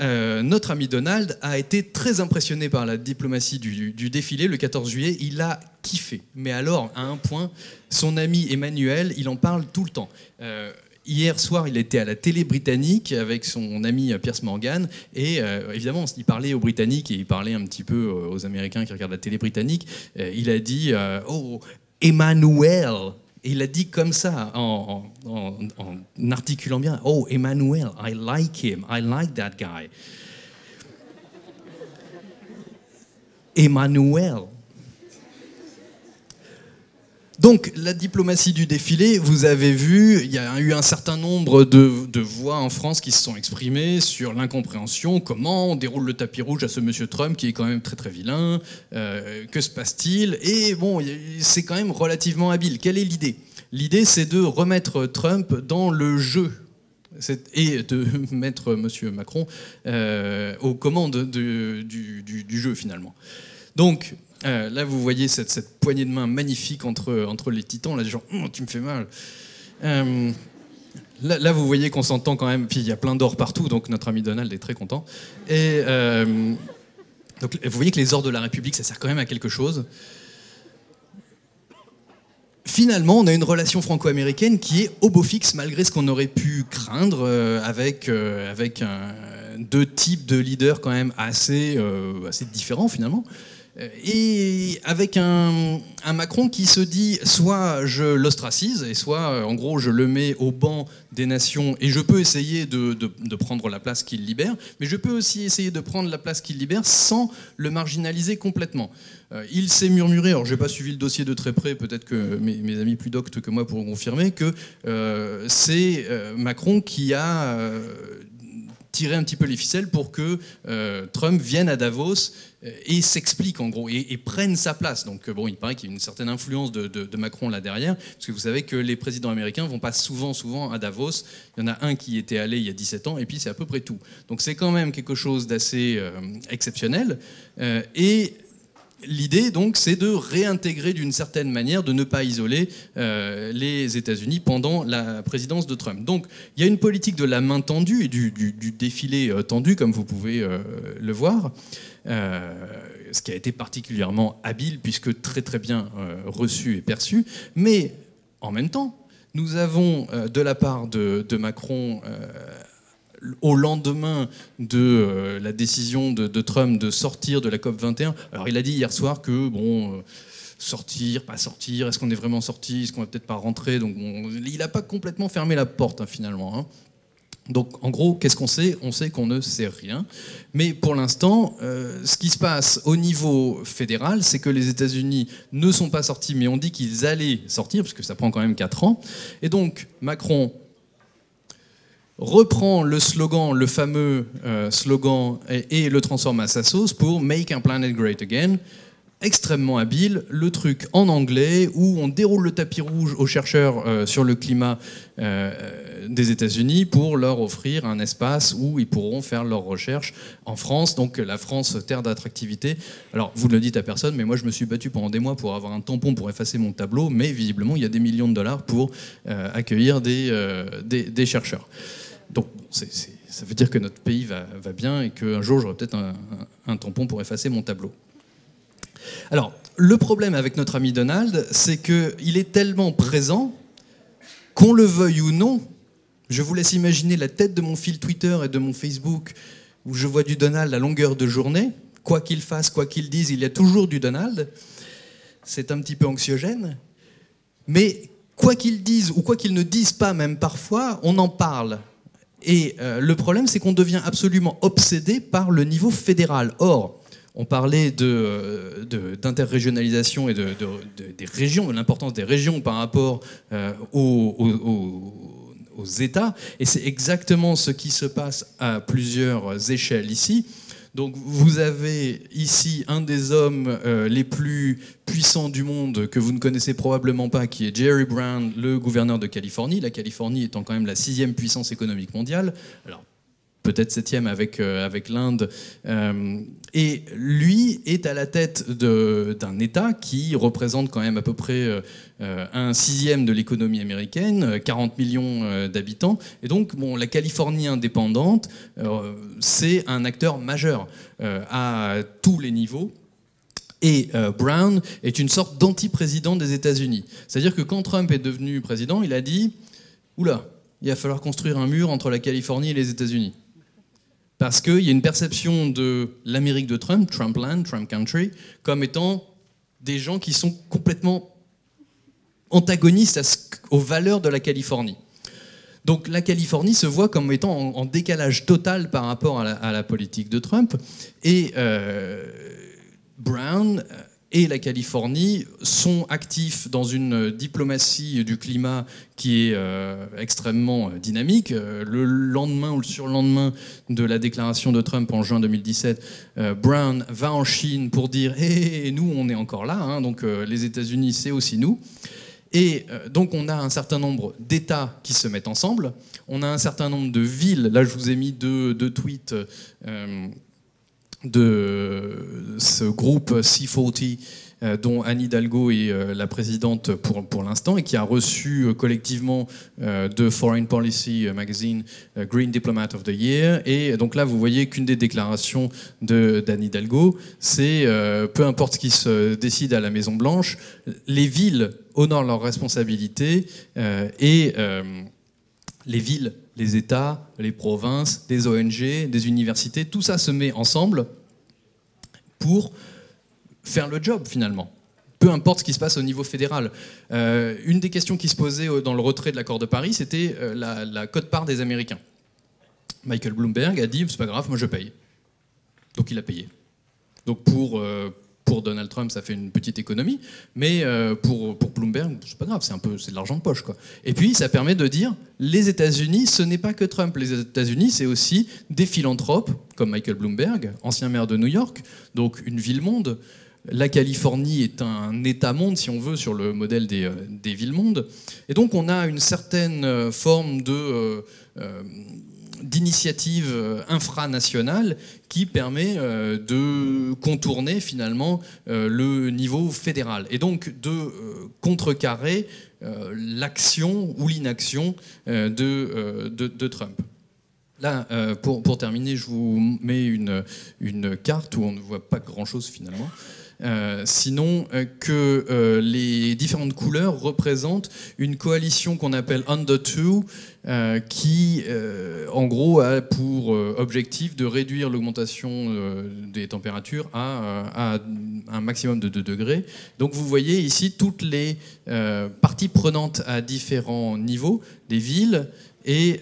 notre ami Donald a été très impressionné par la diplomatie du défilé le 14 juillet. Il a kiffé. Mais alors, à un point, son ami Emmanuel, il en parle tout le temps. Hier soir, il était à la télé britannique avec son ami Piers Morgan et évidemment, il parlait aux Britanniques et il parlait un petit peu aux Américains qui regardent la télé britannique. Il a dit « Oh, Emmanuel !» Et il a dit comme ça, en articulant bien « Oh, Emmanuel, I like him, I like that guy. » Emmanuel. Donc, la diplomatie du défilé, vous avez vu, il y a eu un certain nombre de voix en France qui se sont exprimées sur l'incompréhension, comment on déroule le tapis rouge à ce monsieur Trump qui est quand même très très vilain, que se passe-t-il? Et bon, c'est quand même relativement habile. Quelle est l'idée? L'idée, c'est de remettre Trump dans le jeu et de mettre monsieur Macron aux commandes du jeu finalement. Donc, là, vous voyez cette poignée de main magnifique entre les titans. Là, genre, tu me fais mal. Là, vous voyez qu'on s'entend quand même. Puis il y a plein d'or partout, donc notre ami Donald est très content. Et donc, vous voyez que les ors de la République, ça sert quand même à quelque chose. Finalement, on a une relation franco-américaine qui est au beau fixe, malgré ce qu'on aurait pu craindre, avec deux types de leaders quand même assez différents finalement. et avec un Macron qui se dit soit je l'ostracise, et soit en gros je le mets au banc des nations, et je peux essayer de prendre la place qu'il libère, mais je peux aussi essayer de prendre la place qu'il libère sans le marginaliser complètement. Il s'est murmuré, alors je n'ai pas suivi le dossier de très près, peut-être que mes amis plus doctes que moi pourront confirmer, que c'est Macron qui a tiré un petit peu les ficelles pour que Trump vienne à Davos et s'explique en gros, et prenne sa place. Donc bon, il paraît qu'il y a une certaine influence de Macron là derrière, parce que vous savez que les présidents américains vont pas souvent à Davos. Il y en a un qui était allé il y a 17 ans, et puis c'est à peu près tout. Donc c'est quand même quelque chose d'assez exceptionnel. Et l'idée, donc, c'est de réintégrer d'une certaine manière, de ne pas isoler les États-Unis pendant la présidence de Trump. Donc, il y a une politique de la main tendue et du défilé tendu, comme vous pouvez le voir, ce qui a été particulièrement habile, puisque très très bien reçu et perçu. Mais, en même temps, nous avons, de la part de Macron, au lendemain de la décision de Trump de sortir de la COP21. Alors il a dit hier soir que, bon, sortir, pas sortir, est-ce qu'on est vraiment sorti, est-ce qu'on va peut-être pas rentrer, donc bon, il n'a pas complètement fermé la porte, hein, finalement. Hein. Donc en gros, qu'est-ce qu'on sait ? On sait qu'on ne sait rien. Mais pour l'instant, ce qui se passe au niveau fédéral, c'est que les États-Unis ne sont pas sortis, mais on dit qu'ils allaient sortir, parce que ça prend quand même 4 ans. Et donc Macron reprend le slogan, le fameux slogan, et le transforme à sa sauce pour « Make our planet great again », extrêmement habile, le truc en anglais, où on déroule le tapis rouge aux chercheurs sur le climat des États-Unis pour leur offrir un espace où ils pourront faire leurs recherches en France, donc la France, terre d'attractivité. Alors, vous ne le dites à personne, mais moi je me suis battu pendant des mois pour avoir un tampon pour effacer mon tableau, mais visiblement il y a des millions de dollars pour accueillir des chercheurs. Donc, ça veut dire que notre pays va bien et qu'un jour, j'aurai peut-être un tampon pour effacer mon tableau. Alors, le problème avec notre ami Donald, c'est qu'il est tellement présent, qu'on le veuille ou non, je vous laisse imaginer la tête de mon fil Twitter et de mon Facebook, où je vois du Donald à longueur de journée. Quoi qu'il fasse, quoi qu'il dise, il y a toujours du Donald. C'est un petit peu anxiogène. Mais quoi qu'il dise, ou quoi qu'il ne dise pas même parfois, on en parle. Et le problème, c'est qu'on devient absolument obsédé par le niveau fédéral. Or, on parlait d'interrégionalisation et des régions, de l'importance des régions par rapport aux États. Et c'est exactement ce qui se passe à plusieurs échelles ici. Donc vous avez ici un des hommes les plus puissants du monde que vous ne connaissez probablement pas, qui est Jerry Brown, le gouverneur de Californie. La Californie étant quand même la 6e puissance économique mondiale. Alors, peut-être 7e avec l'Inde. Et lui est à la tête d'un État qui représente quand même à peu près un 6e de l'économie américaine, 40 millions d'habitants. Et donc, bon, la Californie indépendante, c'est un acteur majeur à tous les niveaux. Et Brown est une sorte d'anti-président des États-Unis. C'est-à-dire que quand Trump est devenu président, il a dit « Oula, il va falloir construire un mur entre la Californie et les États-Unis ». Parce qu'il y a une perception de l'Amérique de Trump, Trumpland, Trump Country, comme étant des gens qui sont complètement antagonistes aux valeurs de la Californie. Donc la Californie se voit comme étant en décalage total par rapport à la politique de Trump. Et Brown et la Californie sont actifs dans une diplomatie du climat qui est extrêmement dynamique. Le lendemain ou le surlendemain de la déclaration de Trump en juin 2017, Brown va en Chine pour dire « Hé, nous, on est encore là, hein, donc les États-Unis, c'est aussi nous ». Et donc on a un certain nombre d'États qui se mettent ensemble, on a un certain nombre de villes, là je vous ai mis deux tweets de ce groupe C40 dont Anne Hidalgo est la présidente pour l'instant et qui a reçu collectivement de Foreign Policy Magazine Green Diplomat of the Year. Et donc là, vous voyez qu'une des déclarations d'Anne Hidalgo, c'est peu importe ce qui se décide à la Maison-Blanche, les villes honorent leurs responsabilités et les villes, les États, les provinces, des ONG, des universités, tout ça se met ensemble pour faire le job finalement. Peu importe ce qui se passe au niveau fédéral. Une des questions qui se posait dans le retrait de l'accord de Paris, c'était la quote-part des Américains. Michael Bloomberg a dit, c'est pas grave, moi je paye. Donc il a payé. Donc pour Donald Trump, ça fait une petite économie, mais pour Bloomberg, c'est pas grave, c'est de l'argent de poche, quoi. Et puis ça permet de dire, les États-Unis, ce n'est pas que Trump. Les États-Unis, c'est aussi des philanthropes, comme Michael Bloomberg, ancien maire de New York, donc une ville-monde. La Californie est un État-monde, si on veut, sur le modèle des villes-mondes. Et donc on a une certaine forme d'initiative infranationale qui permet de contourner finalement le niveau fédéral et donc de contrecarrer l'action ou l'inaction de Trump. Là, pour terminer, je vous mets une carte où on ne voit pas grand-chose finalement. Sinon que les différentes couleurs représentent une coalition qu'on appelle Under Two, qui en gros a pour objectif de réduire l'augmentation des températures à un maximum de 2 degrés. Donc vous voyez ici toutes les parties prenantes à différents niveaux, des villes et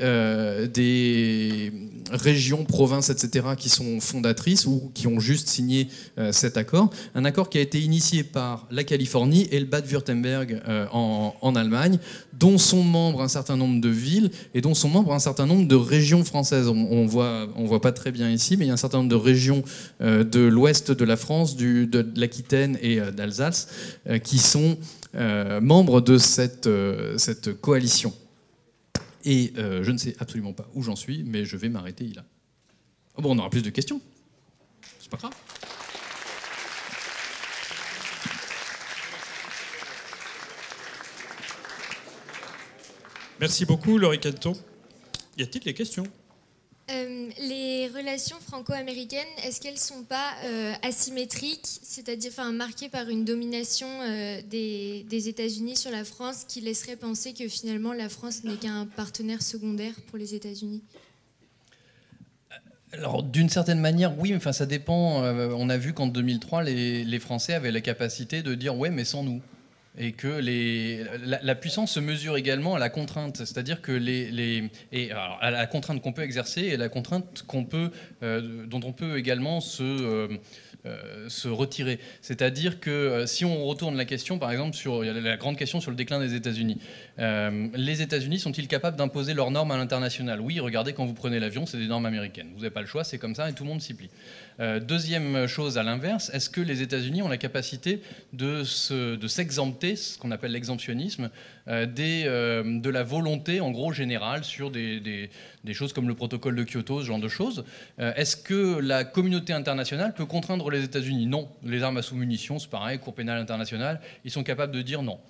des régions, provinces, etc., qui sont fondatrices ou qui ont juste signé cet accord. Un accord qui a été initié par la Californie et le Bade-Württemberg en Allemagne, dont sont membres un certain nombre de villes et dont sont membres un certain nombre de régions françaises. On voit pas très bien ici, mais il y a un certain nombre de régions de l'ouest de la France, de l'Aquitaine et d'Alsace, qui sont membres de cette coalition. Et je ne sais absolument pas où j'en suis, mais je vais m'arrêter là. Oh bon, on aura plus de questions. C'est pas grave. Merci beaucoup, Laurie Kenton. Y a-t-il des questions ? Les relations franco-américaines, est-ce qu'elles ne sont pas asymétriques, c'est-à-dire marquées par une domination des États-Unis sur la France qui laisserait penser que finalement la France n'est qu'un partenaire secondaire pour les États-Unis ? Alors, d'une certaine manière, oui, mais ça dépend. On a vu qu'en 2003, les Français avaient la capacité de dire « ouais, mais sans nous ». Et que la puissance se mesure également à la contrainte, c'est-à-dire que alors, à la contrainte qu'on peut exercer et la contrainte dont on peut également se retirer. C'est-à-dire que si on retourne la question, par exemple, sur la grande question sur le déclin des États-Unis, les États-Unis sont-ils capables d'imposer leurs normes à l'international ? Oui, regardez, quand vous prenez l'avion, c'est des normes américaines. Vous n'avez pas le choix, c'est comme ça et tout le monde s'y plie. Deuxième chose à l'inverse, est-ce que les États-Unis ont la capacité de s'exempter, ce qu'on appelle l'exemptionnisme, de la volonté en gros générale sur des choses comme le protocole de Kyoto, ce genre de choses. Est-ce que la communauté internationale peut contraindre les États-Unis ? Non. Les armes à sous-munitions, c'est pareil, Cour pénale internationale, ils sont capables de dire non.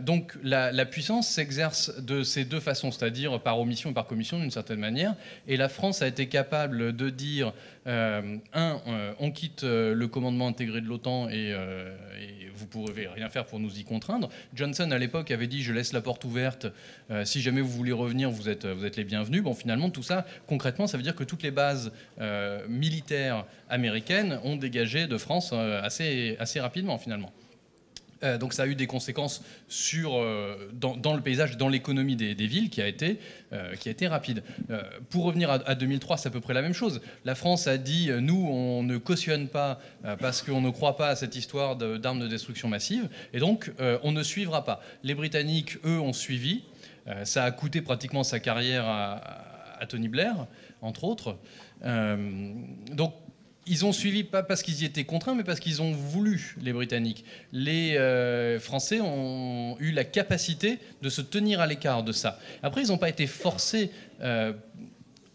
Donc la puissance s'exerce de ces deux façons, c'est-à-dire par omission et par commission d'une certaine manière. Et la France a été capable de dire on quitte le commandement intégré de l'OTAN et vous ne pourrez rien faire pour nous y contraindre. Johnson à l'époque avait dit je laisse la porte ouverte, si jamais vous voulez revenir vous êtes les bienvenus. Bon, finalement tout ça concrètement ça veut dire que toutes les bases militaires américaines ont dégagé de France assez rapidement finalement. Donc ça a eu des conséquences dans le paysage, dans l'économie des villes qui a été rapide. Pour revenir à 2003, c'est à peu près la même chose. La France a dit, nous, on ne cautionne pas parce qu'on ne croit pas à cette histoire d'armes de destruction massive, et donc on ne suivra pas. Les Britanniques, eux, ont suivi. Ça a coûté pratiquement sa carrière à Tony Blair, entre autres. Donc, ils ont suivi pas parce qu'ils y étaient contraints, mais parce qu'ils ont voulu, les Britanniques. Les Français ont eu la capacité de se tenir à l'écart de ça. Après, ils n'ont pas été forcés.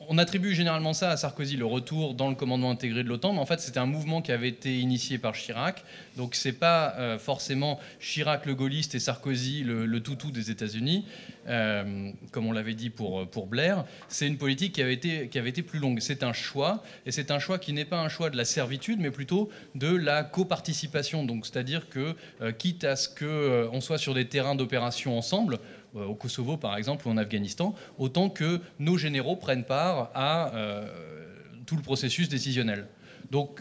On attribue généralement ça à Sarkozy, le retour dans le commandement intégré de l'OTAN, mais en fait c'était un mouvement qui avait été initié par Chirac, donc c'est pas forcément Chirac le gaulliste et Sarkozy le toutou des États-Unis, comme on l'avait dit pour Blair. C'est une politique qui avait été plus longue. C'est un choix, et c'est un choix qui n'est pas un choix de la servitude, mais plutôt de la coparticipation. Donc c'est-à-dire que quitte à ce qu'on soit sur des terrains d'opération ensemble, au Kosovo par exemple ou en Afghanistan, autant que nos généraux prennent part à tout le processus décisionnel. Donc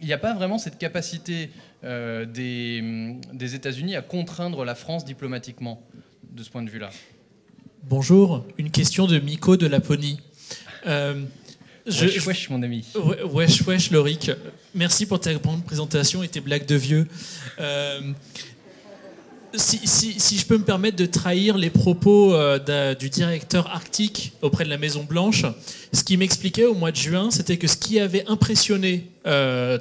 n'y a pas vraiment cette capacité des États-Unis à contraindre la France diplomatiquement, de ce point de vue-là. Bonjour, une question de Miko de Laponie. Wesh, mon ami. Wesh, Lorik. Merci pour ta grande présentation et tes blagues de vieux. Si je peux me permettre de trahir les propos du directeur arctique auprès de la Maison-Blanche, ce qu'il m'expliquait au mois de juin, c'était que ce qui avait impressionné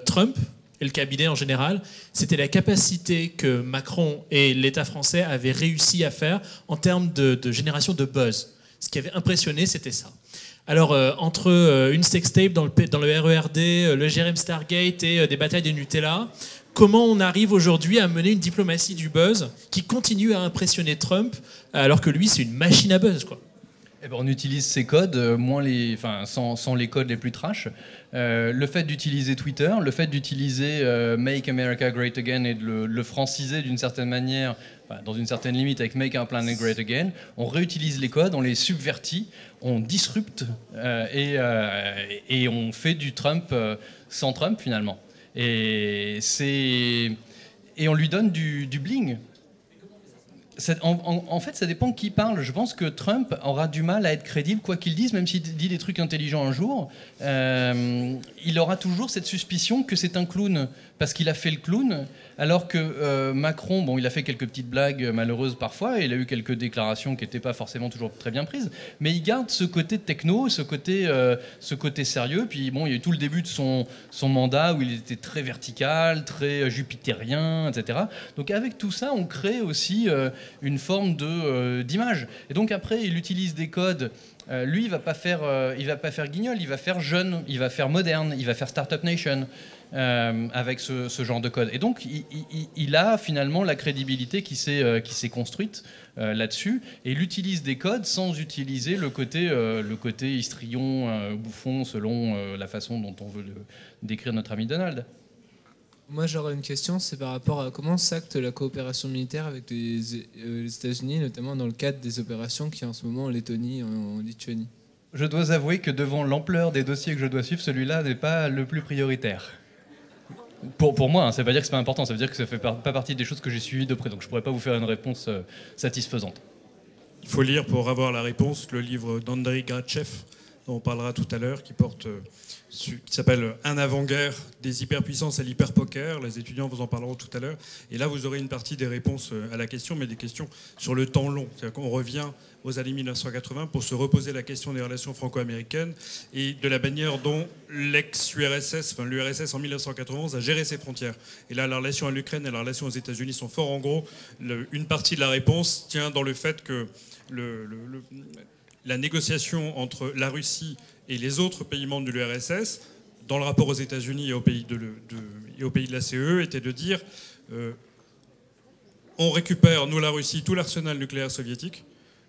Trump, et le cabinet en général, c'était la capacité que Macron et l'État français avaient réussi à faire en termes de génération de buzz. Ce qui avait impressionné, c'était ça. Alors, entre une sextape dans le RERD, le Jérém Stargate et des batailles des Nutella, comment on arrive aujourd'hui à mener une diplomatie du buzz qui continue à impressionner Trump, alors que lui, c'est une machine à buzz, quoi. Eh ben, on utilise ces codes, sans les codes les plus trash. Le fait d'utiliser Twitter, le fait d'utiliser Make America Great Again et de le franciser d'une certaine manière, dans une certaine limite avec Make Our Planet Great Again, on réutilise les codes, on les subvertit, on disrupte et on fait du Trump sans Trump finalement. Et on lui donne du bling. En fait, ça dépend qui parle. Je pense que Trump aura du mal à être crédible, quoi qu'il dise, même s'il dit des trucs intelligents un jour. Il aura toujours cette suspicion que c'est un clown, parce qu'il a fait le clown, alors que Macron, bon, il a fait quelques petites blagues malheureuses parfois, et il a eu quelques déclarations qui n'étaient pas forcément toujours très bien prises, mais il garde ce côté techno, ce côté sérieux. Puis bon, il y a eu tout le début de son mandat où il était très vertical, très jupitérien, etc. Donc avec tout ça, on crée aussi une forme d'image. Et donc après, il utilise des codes. Lui, il va pas faire guignol, il va faire jeune, il va faire moderne, il va faire Startup Nation avec ce genre de code. Et donc, il a finalement la crédibilité qui s'est construite là-dessus. Et il utilise des codes sans utiliser le côté histrion, bouffon, selon la façon dont on veut décrire notre ami Donald. Moi, j'aurais une question, c'est par rapport à comment s'acte la coopération militaire avec les États-Unis, notamment dans le cadre des opérations qui en ce moment en Lettonie, en Lituanie. Je dois avouer que devant l'ampleur des dossiers que je dois suivre, celui-là n'est pas le plus prioritaire. Pour moi, hein, ça ne veut pas dire que c'est pas important, ça veut dire que ça ne fait pas partie des choses que j'ai suivies de près, donc je ne pourrais pas vous faire une réponse satisfaisante. Il faut lire pour avoir la réponse le livre d'Andrei Gratchev, dont on parlera tout à l'heure, qui s'appelle « Un avant-guerre des hyperpuissances à l'hyperpoker ». Les étudiants vous en parleront tout à l'heure. Et là, vous aurez une partie des réponses à la question, mais des questions sur le temps long. C'est-à-dire qu'on revient aux années 1980 pour se reposer la question des relations franco-américaines et de la manière dont l'ex-URSS, enfin l'URSS en 1991, a géré ses frontières. Et là, la relation à l'Ukraine et la relation aux États-Unis sont forts. En gros, une partie de la réponse tient dans le fait que la négociation entre la Russie et les autres pays membres de l'URSS, dans le rapport aux États-Unis et aux pays de la CE, était de dire on récupère, nous la Russie, tout l'arsenal nucléaire soviétique,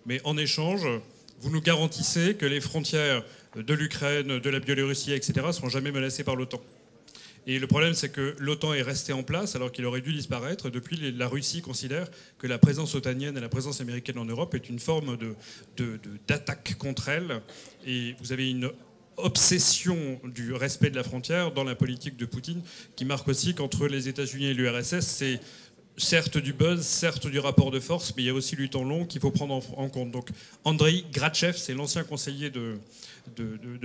mais en échange, vous nous garantissez que les frontières de l'Ukraine, de la Biélorussie, etc., ne seront jamais menacées par l'OTAN. Et le problème, c'est que l'OTAN est resté en place alors qu'il aurait dû disparaître. Depuis, la Russie considère que la présence otanienne et la présence américaine en Europe est une forme d'attaque contre elle. Et vous avez une obsession du respect de la frontière dans la politique de Poutine qui marque aussi qu'entre les États-Unis et l'URSS, c'est certes du buzz, certes du rapport de force, mais il y a aussi du temps long qu'il faut prendre en compte. Donc Andrei Gratchev, c'est l'ancien conseiller de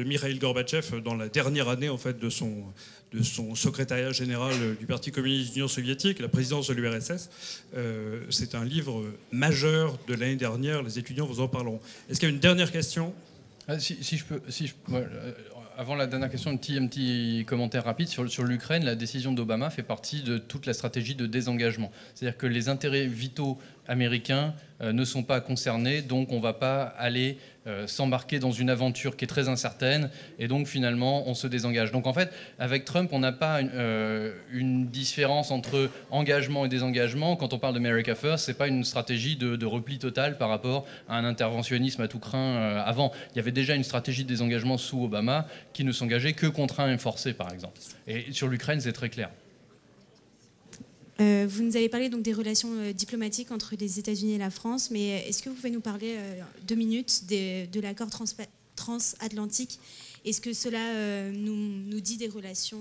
Mikhaïl Gorbatchev dans la dernière année en fait, de son secrétariat général du Parti communiste de l'Union soviétique, la présidence de l'URSS. C'est un livre majeur de l'année dernière, les étudiants vous en parleront. Est-ce qu'il y a une dernière question ? Avant la dernière question, un petit commentaire rapide sur l'Ukraine. La décision d'Obama fait partie de toute la stratégie de désengagement. C'est-à-dire que les intérêts vitaux américains ne sont pas concernés, donc on ne va pas aller s'embarquer dans une aventure qui est très incertaine, et donc finalement on se désengage. Donc en fait, avec Trump, on n'a pas une différence entre engagement et désengagement. Quand on parle d'America First, c'est pas une stratégie de repli total par rapport à un interventionnisme à tout crin avant. Il y avait déjà une stratégie de désengagement sous Obama qui ne s'engageait que contraint et forcé, par exemple. Et sur l'Ukraine, c'est très clair. Vous nous avez parlé donc des relations diplomatiques entre les États-Unis et la France, mais est-ce que vous pouvez nous parler 2 minutes de l'accord transatlantique Est-ce que cela nous dit des relations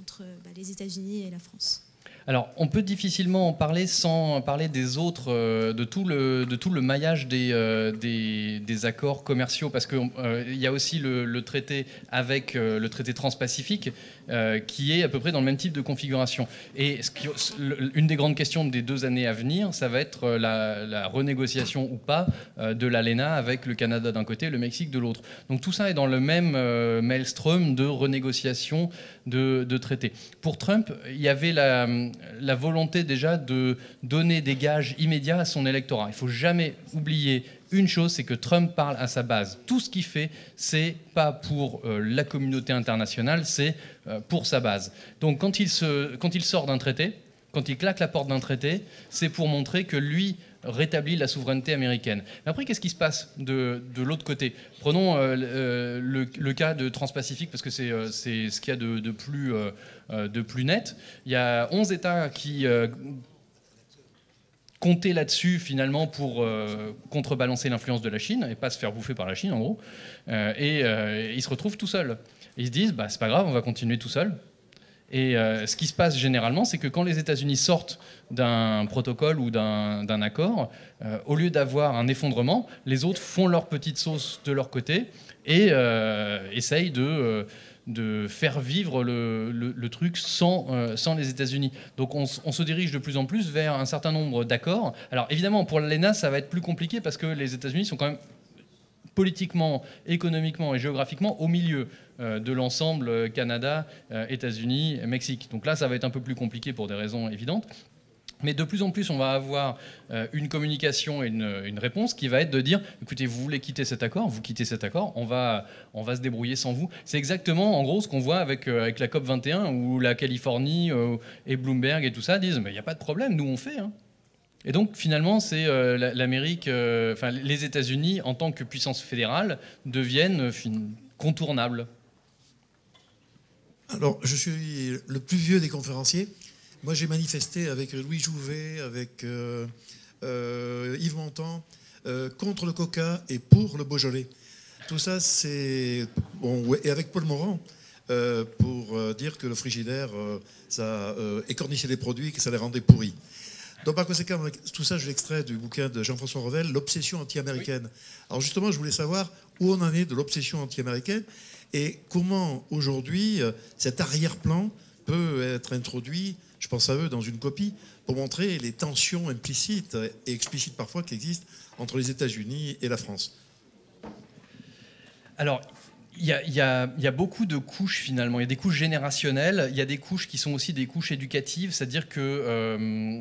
entre les États-Unis et la France ? Alors, on peut difficilement en parler sans parler des autres, de tout le maillage des accords commerciaux, parce qu'il y a aussi le traité avec le traité transpacifique, qui est à peu près dans le même type de configuration. Et une des grandes questions des 2 années à venir, ça va être la renégociation ou pas de l'ALENA avec le Canada d'un côté et le Mexique de l'autre. Donc tout ça est dans le même maelstrom de renégociation de traités. Pour Trump, il y avait la volonté déjà de donner des gages immédiats à son électorat. Il ne faut jamais oublier une chose, c'est que Trump parle à sa base. Tout ce qu'il fait, c'est pas pour la communauté internationale, c'est pour sa base. Donc quand il sort d'un traité, quand il claque la porte d'un traité, c'est pour montrer que lui rétablit la souveraineté américaine. Mais après, qu'est-ce qui se passe de l'autre côté ? Prenons le cas de Transpacifique, parce que c'est ce qu'il y a de plus net. Il y a 11 États qui comptaient là-dessus, finalement, pour contrebalancer l'influence de la Chine, et pas se faire bouffer par la Chine, en gros. Et ils se retrouvent tout seuls. Ils se disent, c'est pas grave, on va continuer tout seul. Et ce qui se passe généralement, c'est que quand les États-Unis sortent d'un protocole ou d'un accord, au lieu d'avoir un effondrement, les autres font leur petite sauce de leur côté et essayent de faire vivre le truc sans les États-Unis. Donc on se dirige de plus en plus vers un certain nombre d'accords. Alors évidemment, pour l'ALENA, ça va être plus compliqué parce que les États-Unis sont quand même politiquement, économiquement et géographiquement au milieu de l'ensemble Canada, États-Unis, Mexique. Donc là, ça va être un peu plus compliqué pour des raisons évidentes. Mais de plus en plus, on va avoir une communication et une réponse qui va être de dire, écoutez, vous voulez quitter cet accord, vous quittez cet accord, on va se débrouiller sans vous. C'est exactement, en gros, ce qu'on voit avec la COP21, où la Californie et Bloomberg et tout ça disent, mais il n'y a pas de problème, nous on fait. Hein. Et donc, finalement, c'est l'Amérique, les États-Unis, en tant que puissance fédérale, deviennent contournables. Alors, je suis le plus vieux des conférenciers. Moi, j'ai manifesté avec Louis Jouvet, avec Yves Montand, contre le Coca et pour le Beaujolais. Tout ça, c'est... Bon, et avec Paul Morand, pour dire que le frigidaire, ça écornissait les produits, que ça les rendait pourris. Donc, par conséquent, tout ça, je l'extrais du bouquin de Jean-François Revel, L'obsession anti-américaine. Oui. Alors, justement, je voulais savoir où on en est de l'obsession anti-américaine et comment, aujourd'hui, cet arrière-plan peut être introduit, je pense à eux, dans une copie, pour montrer les tensions implicites et explicites parfois qui existent entre les États-Unis et la France. Alors, il y a beaucoup de couches, finalement. Il y a des couches générationnelles, il y a des couches qui sont aussi des couches éducatives, c'est-à-dire que...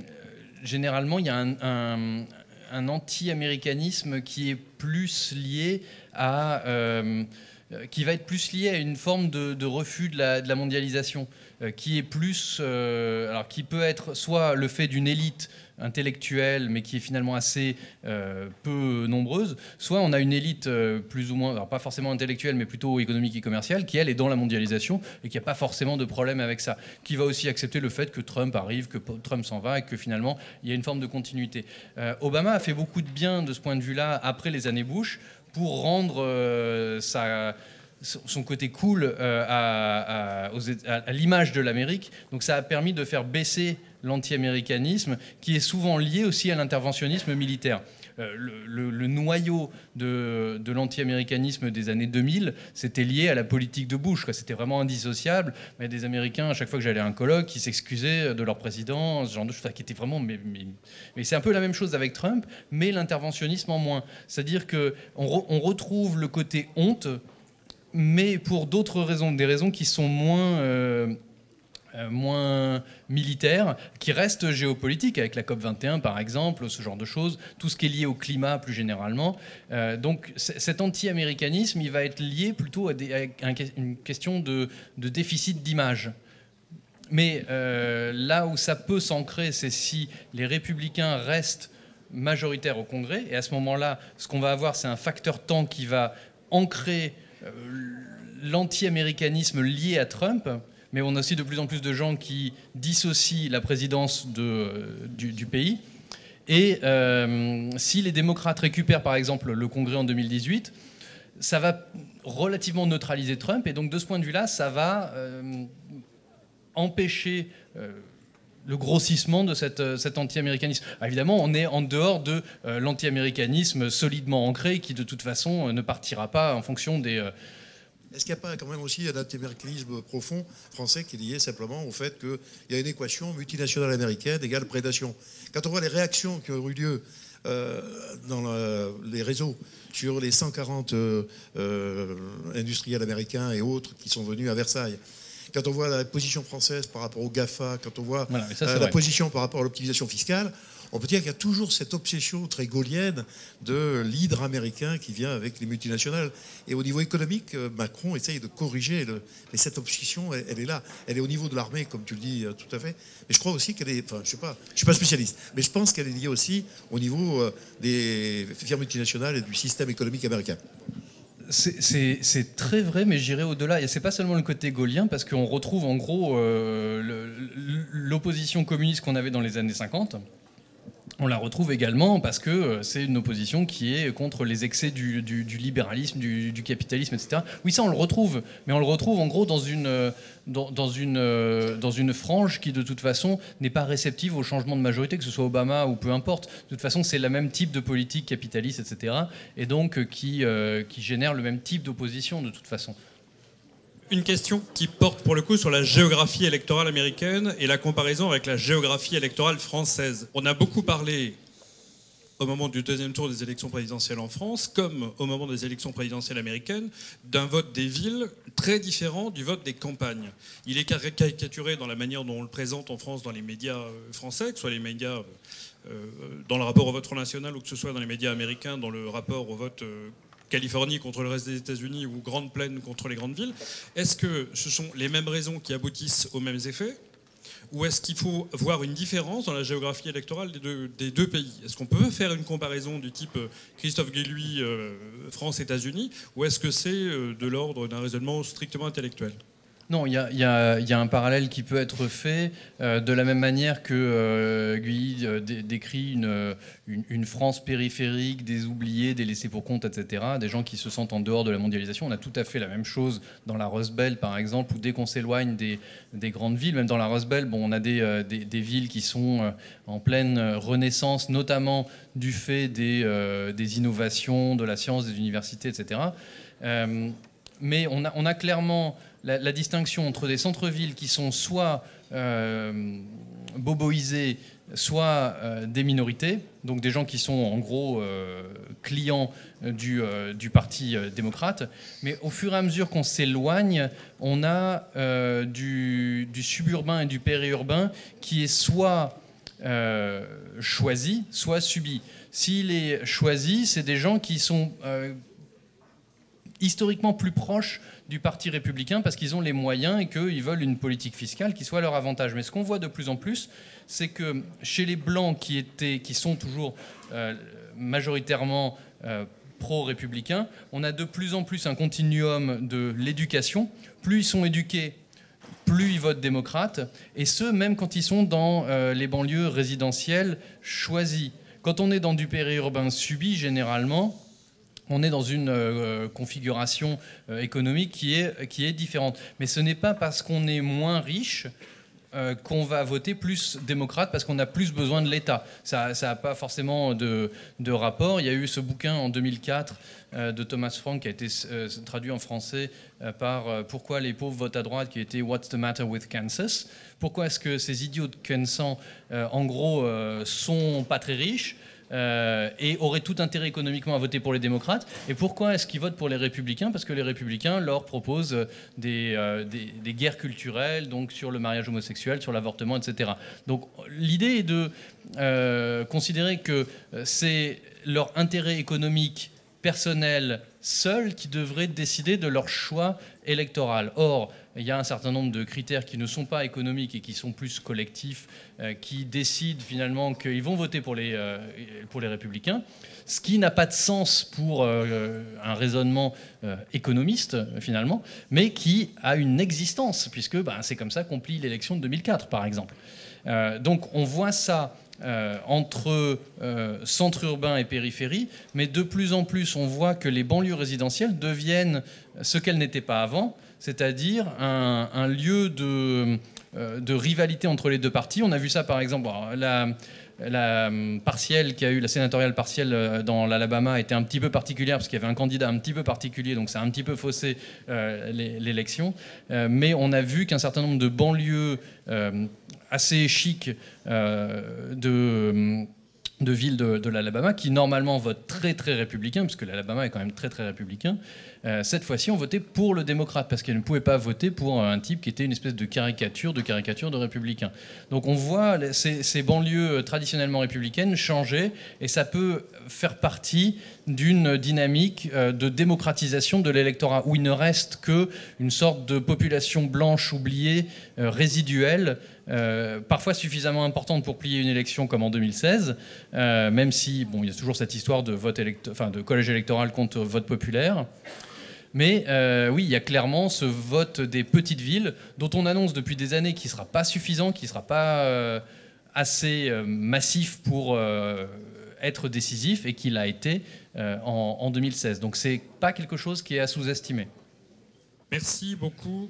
généralement, il y a un anti-américanisme qui est plus lié qui va être plus lié à une forme de refus de la mondialisation, qui est plus, alors qui peut être soit le fait d'une élite intellectuelle, mais qui est finalement assez peu nombreuse, soit on a une élite plus ou moins, alors pas forcément intellectuelle, mais plutôt économique et commerciale, qui elle est dans la mondialisation et qui n'a pas forcément de problème avec ça, qui va aussi accepter le fait que Trump arrive, que Trump s'en va et que finalement il y a une forme de continuité. Obama a fait beaucoup de bien de ce point de vue-là après les années Bush pour rendre son côté cool à l'image de l'Amérique. Donc ça a permis de faire baisser l'anti-américanisme, qui est souvent lié aussi à l'interventionnisme militaire. Le noyau de l'anti-américanisme des années 2000, c'était lié à la politique de Bush. C'était vraiment indissociable. Mais des Américains, à chaque fois que j'allais à un colloque, qui s'excusaient de leur président, ce genre de choses, qui était vraiment... Mais c'est un peu la même chose avec Trump, mais l'interventionnisme en moins. C'est-à-dire qu'on retrouve le côté honte, mais pour d'autres raisons, des raisons qui sont moins militaires, qui restent géopolitiques, avec la COP21 par exemple, ce genre de choses, tout ce qui est lié au climat plus généralement. Donc cet anti-américanisme, il va être lié plutôt à une question de déficit d'image. Mais là où ça peut s'ancrer, c'est si les républicains restent majoritaires au Congrès, et à ce moment-là, ce qu'on va avoir, c'est un facteur temps qui va ancrer l'anti-américanisme lié à Trump, mais on a aussi de plus en plus de gens qui dissocient la présidence du pays. Et si les démocrates récupèrent par exemple le Congrès en 2018, ça va relativement neutraliser Trump, et donc de ce point de vue-là, ça va empêcher le grossissement de cet anti-américanisme. Évidemment, on est en dehors de l'anti-américanisme solidement ancré, qui de toute façon ne partira pas en fonction des... Est-ce qu'il n'y a pas quand même aussi un anti-américanisme profond français qui est lié simplement au fait qu'il y a une équation multinationale américaine égale prédation? Quand on voit les réactions qui ont eu lieu dans les réseaux sur les 140 industriels américains et autres qui sont venus à Versailles, quand on voit la position française par rapport au GAFA, quand on voit la position par rapport à l'optimisation fiscale, on peut dire qu'il y a toujours cette obsession très gaulienne de l'hydre américain qui vient avec les multinationales. Et au niveau économique, Macron essaye de corriger, mais cette obsession, elle est là. Elle est au niveau de l'armée, comme tu le dis tout à fait. Mais je crois aussi qu'elle est, enfin, je suis pas spécialiste, mais je pense qu'elle est liée aussi au niveau des firmes multinationales et du système économique américain. C'est très vrai, mais j'irai au-delà. Et c'est pas seulement le côté gaulien, parce qu'on retrouve en gros l'opposition communiste qu'on avait dans les années 50. On la retrouve également parce que c'est une opposition qui est contre les excès du libéralisme, du capitalisme, etc. Oui, ça on le retrouve, mais on le retrouve en gros dans une frange qui de toute façon n'est pas réceptive au changement de majorité, que ce soit Obama ou peu importe. De toute façon, c'est le même type de politique capitaliste, etc. Et donc qui génère le même type d'opposition de toute façon. Une question qui porte pour le coup sur la géographie électorale américaine et la comparaison avec la géographie électorale française. On a beaucoup parlé au moment du deuxième tour des élections présidentielles en France, comme au moment des élections présidentielles américaines, d'un vote des villes très différent du vote des campagnes. Il est caricaturé dans la manière dont on le présente en France dans les médias français, que ce soit les médias dans le rapport au vote Front National ou que ce soit dans les médias américains dans le rapport au vote Californie contre le reste des États-Unis ou Grande Plaine contre les grandes villes. Est-ce que ce sont les mêmes raisons qui aboutissent aux mêmes effets, ou est-ce qu'il faut voir une différence dans la géographie électorale des deux pays? Est-ce qu'on peut faire une comparaison du type Christophe Guilluy, France-États-Unis, ou est-ce que c'est de l'ordre d'un raisonnement strictement intellectuel? Non, il y a un parallèle qui peut être fait de la même manière que Guy décrit une France périphérique, des oubliés, des laissés pour compte, etc., des gens qui se sentent en dehors de la mondialisation. On a tout à fait la même chose dans la Rust Belt, par exemple, où dès qu'on s'éloigne des grandes villes, même dans la Rust Belt, on a des villes qui sont en pleine renaissance, notamment du fait des innovations, de la science, des universités, etc. Mais on a clairement la distinction entre des centres-villes qui sont soit boboisés, soit des minorités, donc des gens qui sont en gros clients du Parti démocrate. Mais au fur et à mesure qu'on s'éloigne, on a du suburbain et du périurbain qui est soit choisi, soit subi. S'il est choisi, c'est des gens qui sont historiquement plus proches du Parti républicain parce qu'ils ont les moyens et qu'ils veulent une politique fiscale qui soit à leur avantage. Mais ce qu'on voit de plus en plus, c'est que chez les Blancs qui sont toujours majoritairement pro-républicains, on a de plus en plus un continuum de l'éducation. Plus ils sont éduqués, plus ils votent démocrate, et ce, même quand ils sont dans les banlieues résidentielles choisies. Quand on est dans du périurbain subi, généralement, on est dans une configuration économique qui est différente. Mais ce n'est pas parce qu'on est moins riche qu'on va voter plus démocrate parce qu'on a plus besoin de l'État. Ça n'a pas forcément de rapport. Il y a eu ce bouquin en 2004 de Thomas Frank qui a été traduit en français par Pourquoi les pauvres votent à droite, qui était What's the matter with Kansas? Pourquoi est-ce que ces idiots de Kansas, en gros, sont pas très riches et auraient tout intérêt économiquement à voter pour les démocrates? Et pourquoi est-ce qu'ils votent pour les républicains? Parce que les républicains leur proposent des guerres culturelles, donc sur le mariage homosexuel, sur l'avortement, etc. Donc l'idée est de considérer que c'est leur intérêt économique personnel seul qui devrait décider de leur choix électoral. Or, il y a un certain nombre de critères qui ne sont pas économiques et qui sont plus collectifs, qui décident finalement qu'ils vont voter pour les républicains, ce qui n'a pas de sens pour un raisonnement économiste, finalement, mais qui a une existence, puisque c'est comme ça qu'on plie l'élection de 2004, par exemple. Donc on voit ça entre centre urbain et périphérie, mais de plus en plus, on voit que les banlieues résidentielles deviennent ce qu'elles n'étaient pas avant, c'est-à-dire un lieu de rivalité entre les deux partis. On a vu ça, par exemple, la partielle qui a eu, la sénatoriale partielle dans l'Alabama était un petit peu particulière parce qu'il y avait un candidat un petit peu particulier, donc ça a un petit peu faussé l'élection. Mais on a vu qu'un certain nombre de banlieues assez chics de villes de l'Alabama, qui normalement votent très très républicain, parce que l'Alabama est quand même très très républicain, cette fois-ci ont voté pour le démocrate, parce qu'elles ne pouvaient pas voter pour un type qui était une espèce de caricature de républicain. Donc on voit ces banlieues traditionnellement républicaines changer, et ça peut faire partie d'une dynamique de démocratisation de l'électorat, où il ne reste qu'une sorte de population blanche oubliée, résiduelle, parfois suffisamment importante pour plier une élection comme en 2016, même si il y a toujours cette histoire de de collège électoral contre vote populaire. Mais oui, il y a clairement ce vote des petites villes dont on annonce depuis des années qu'il ne sera pas suffisant, qu'il ne sera pas assez massif pour être décisif, et qu'il a été en 2016. Donc c'est pas quelque chose qui est à sous-estimer. Merci beaucoup.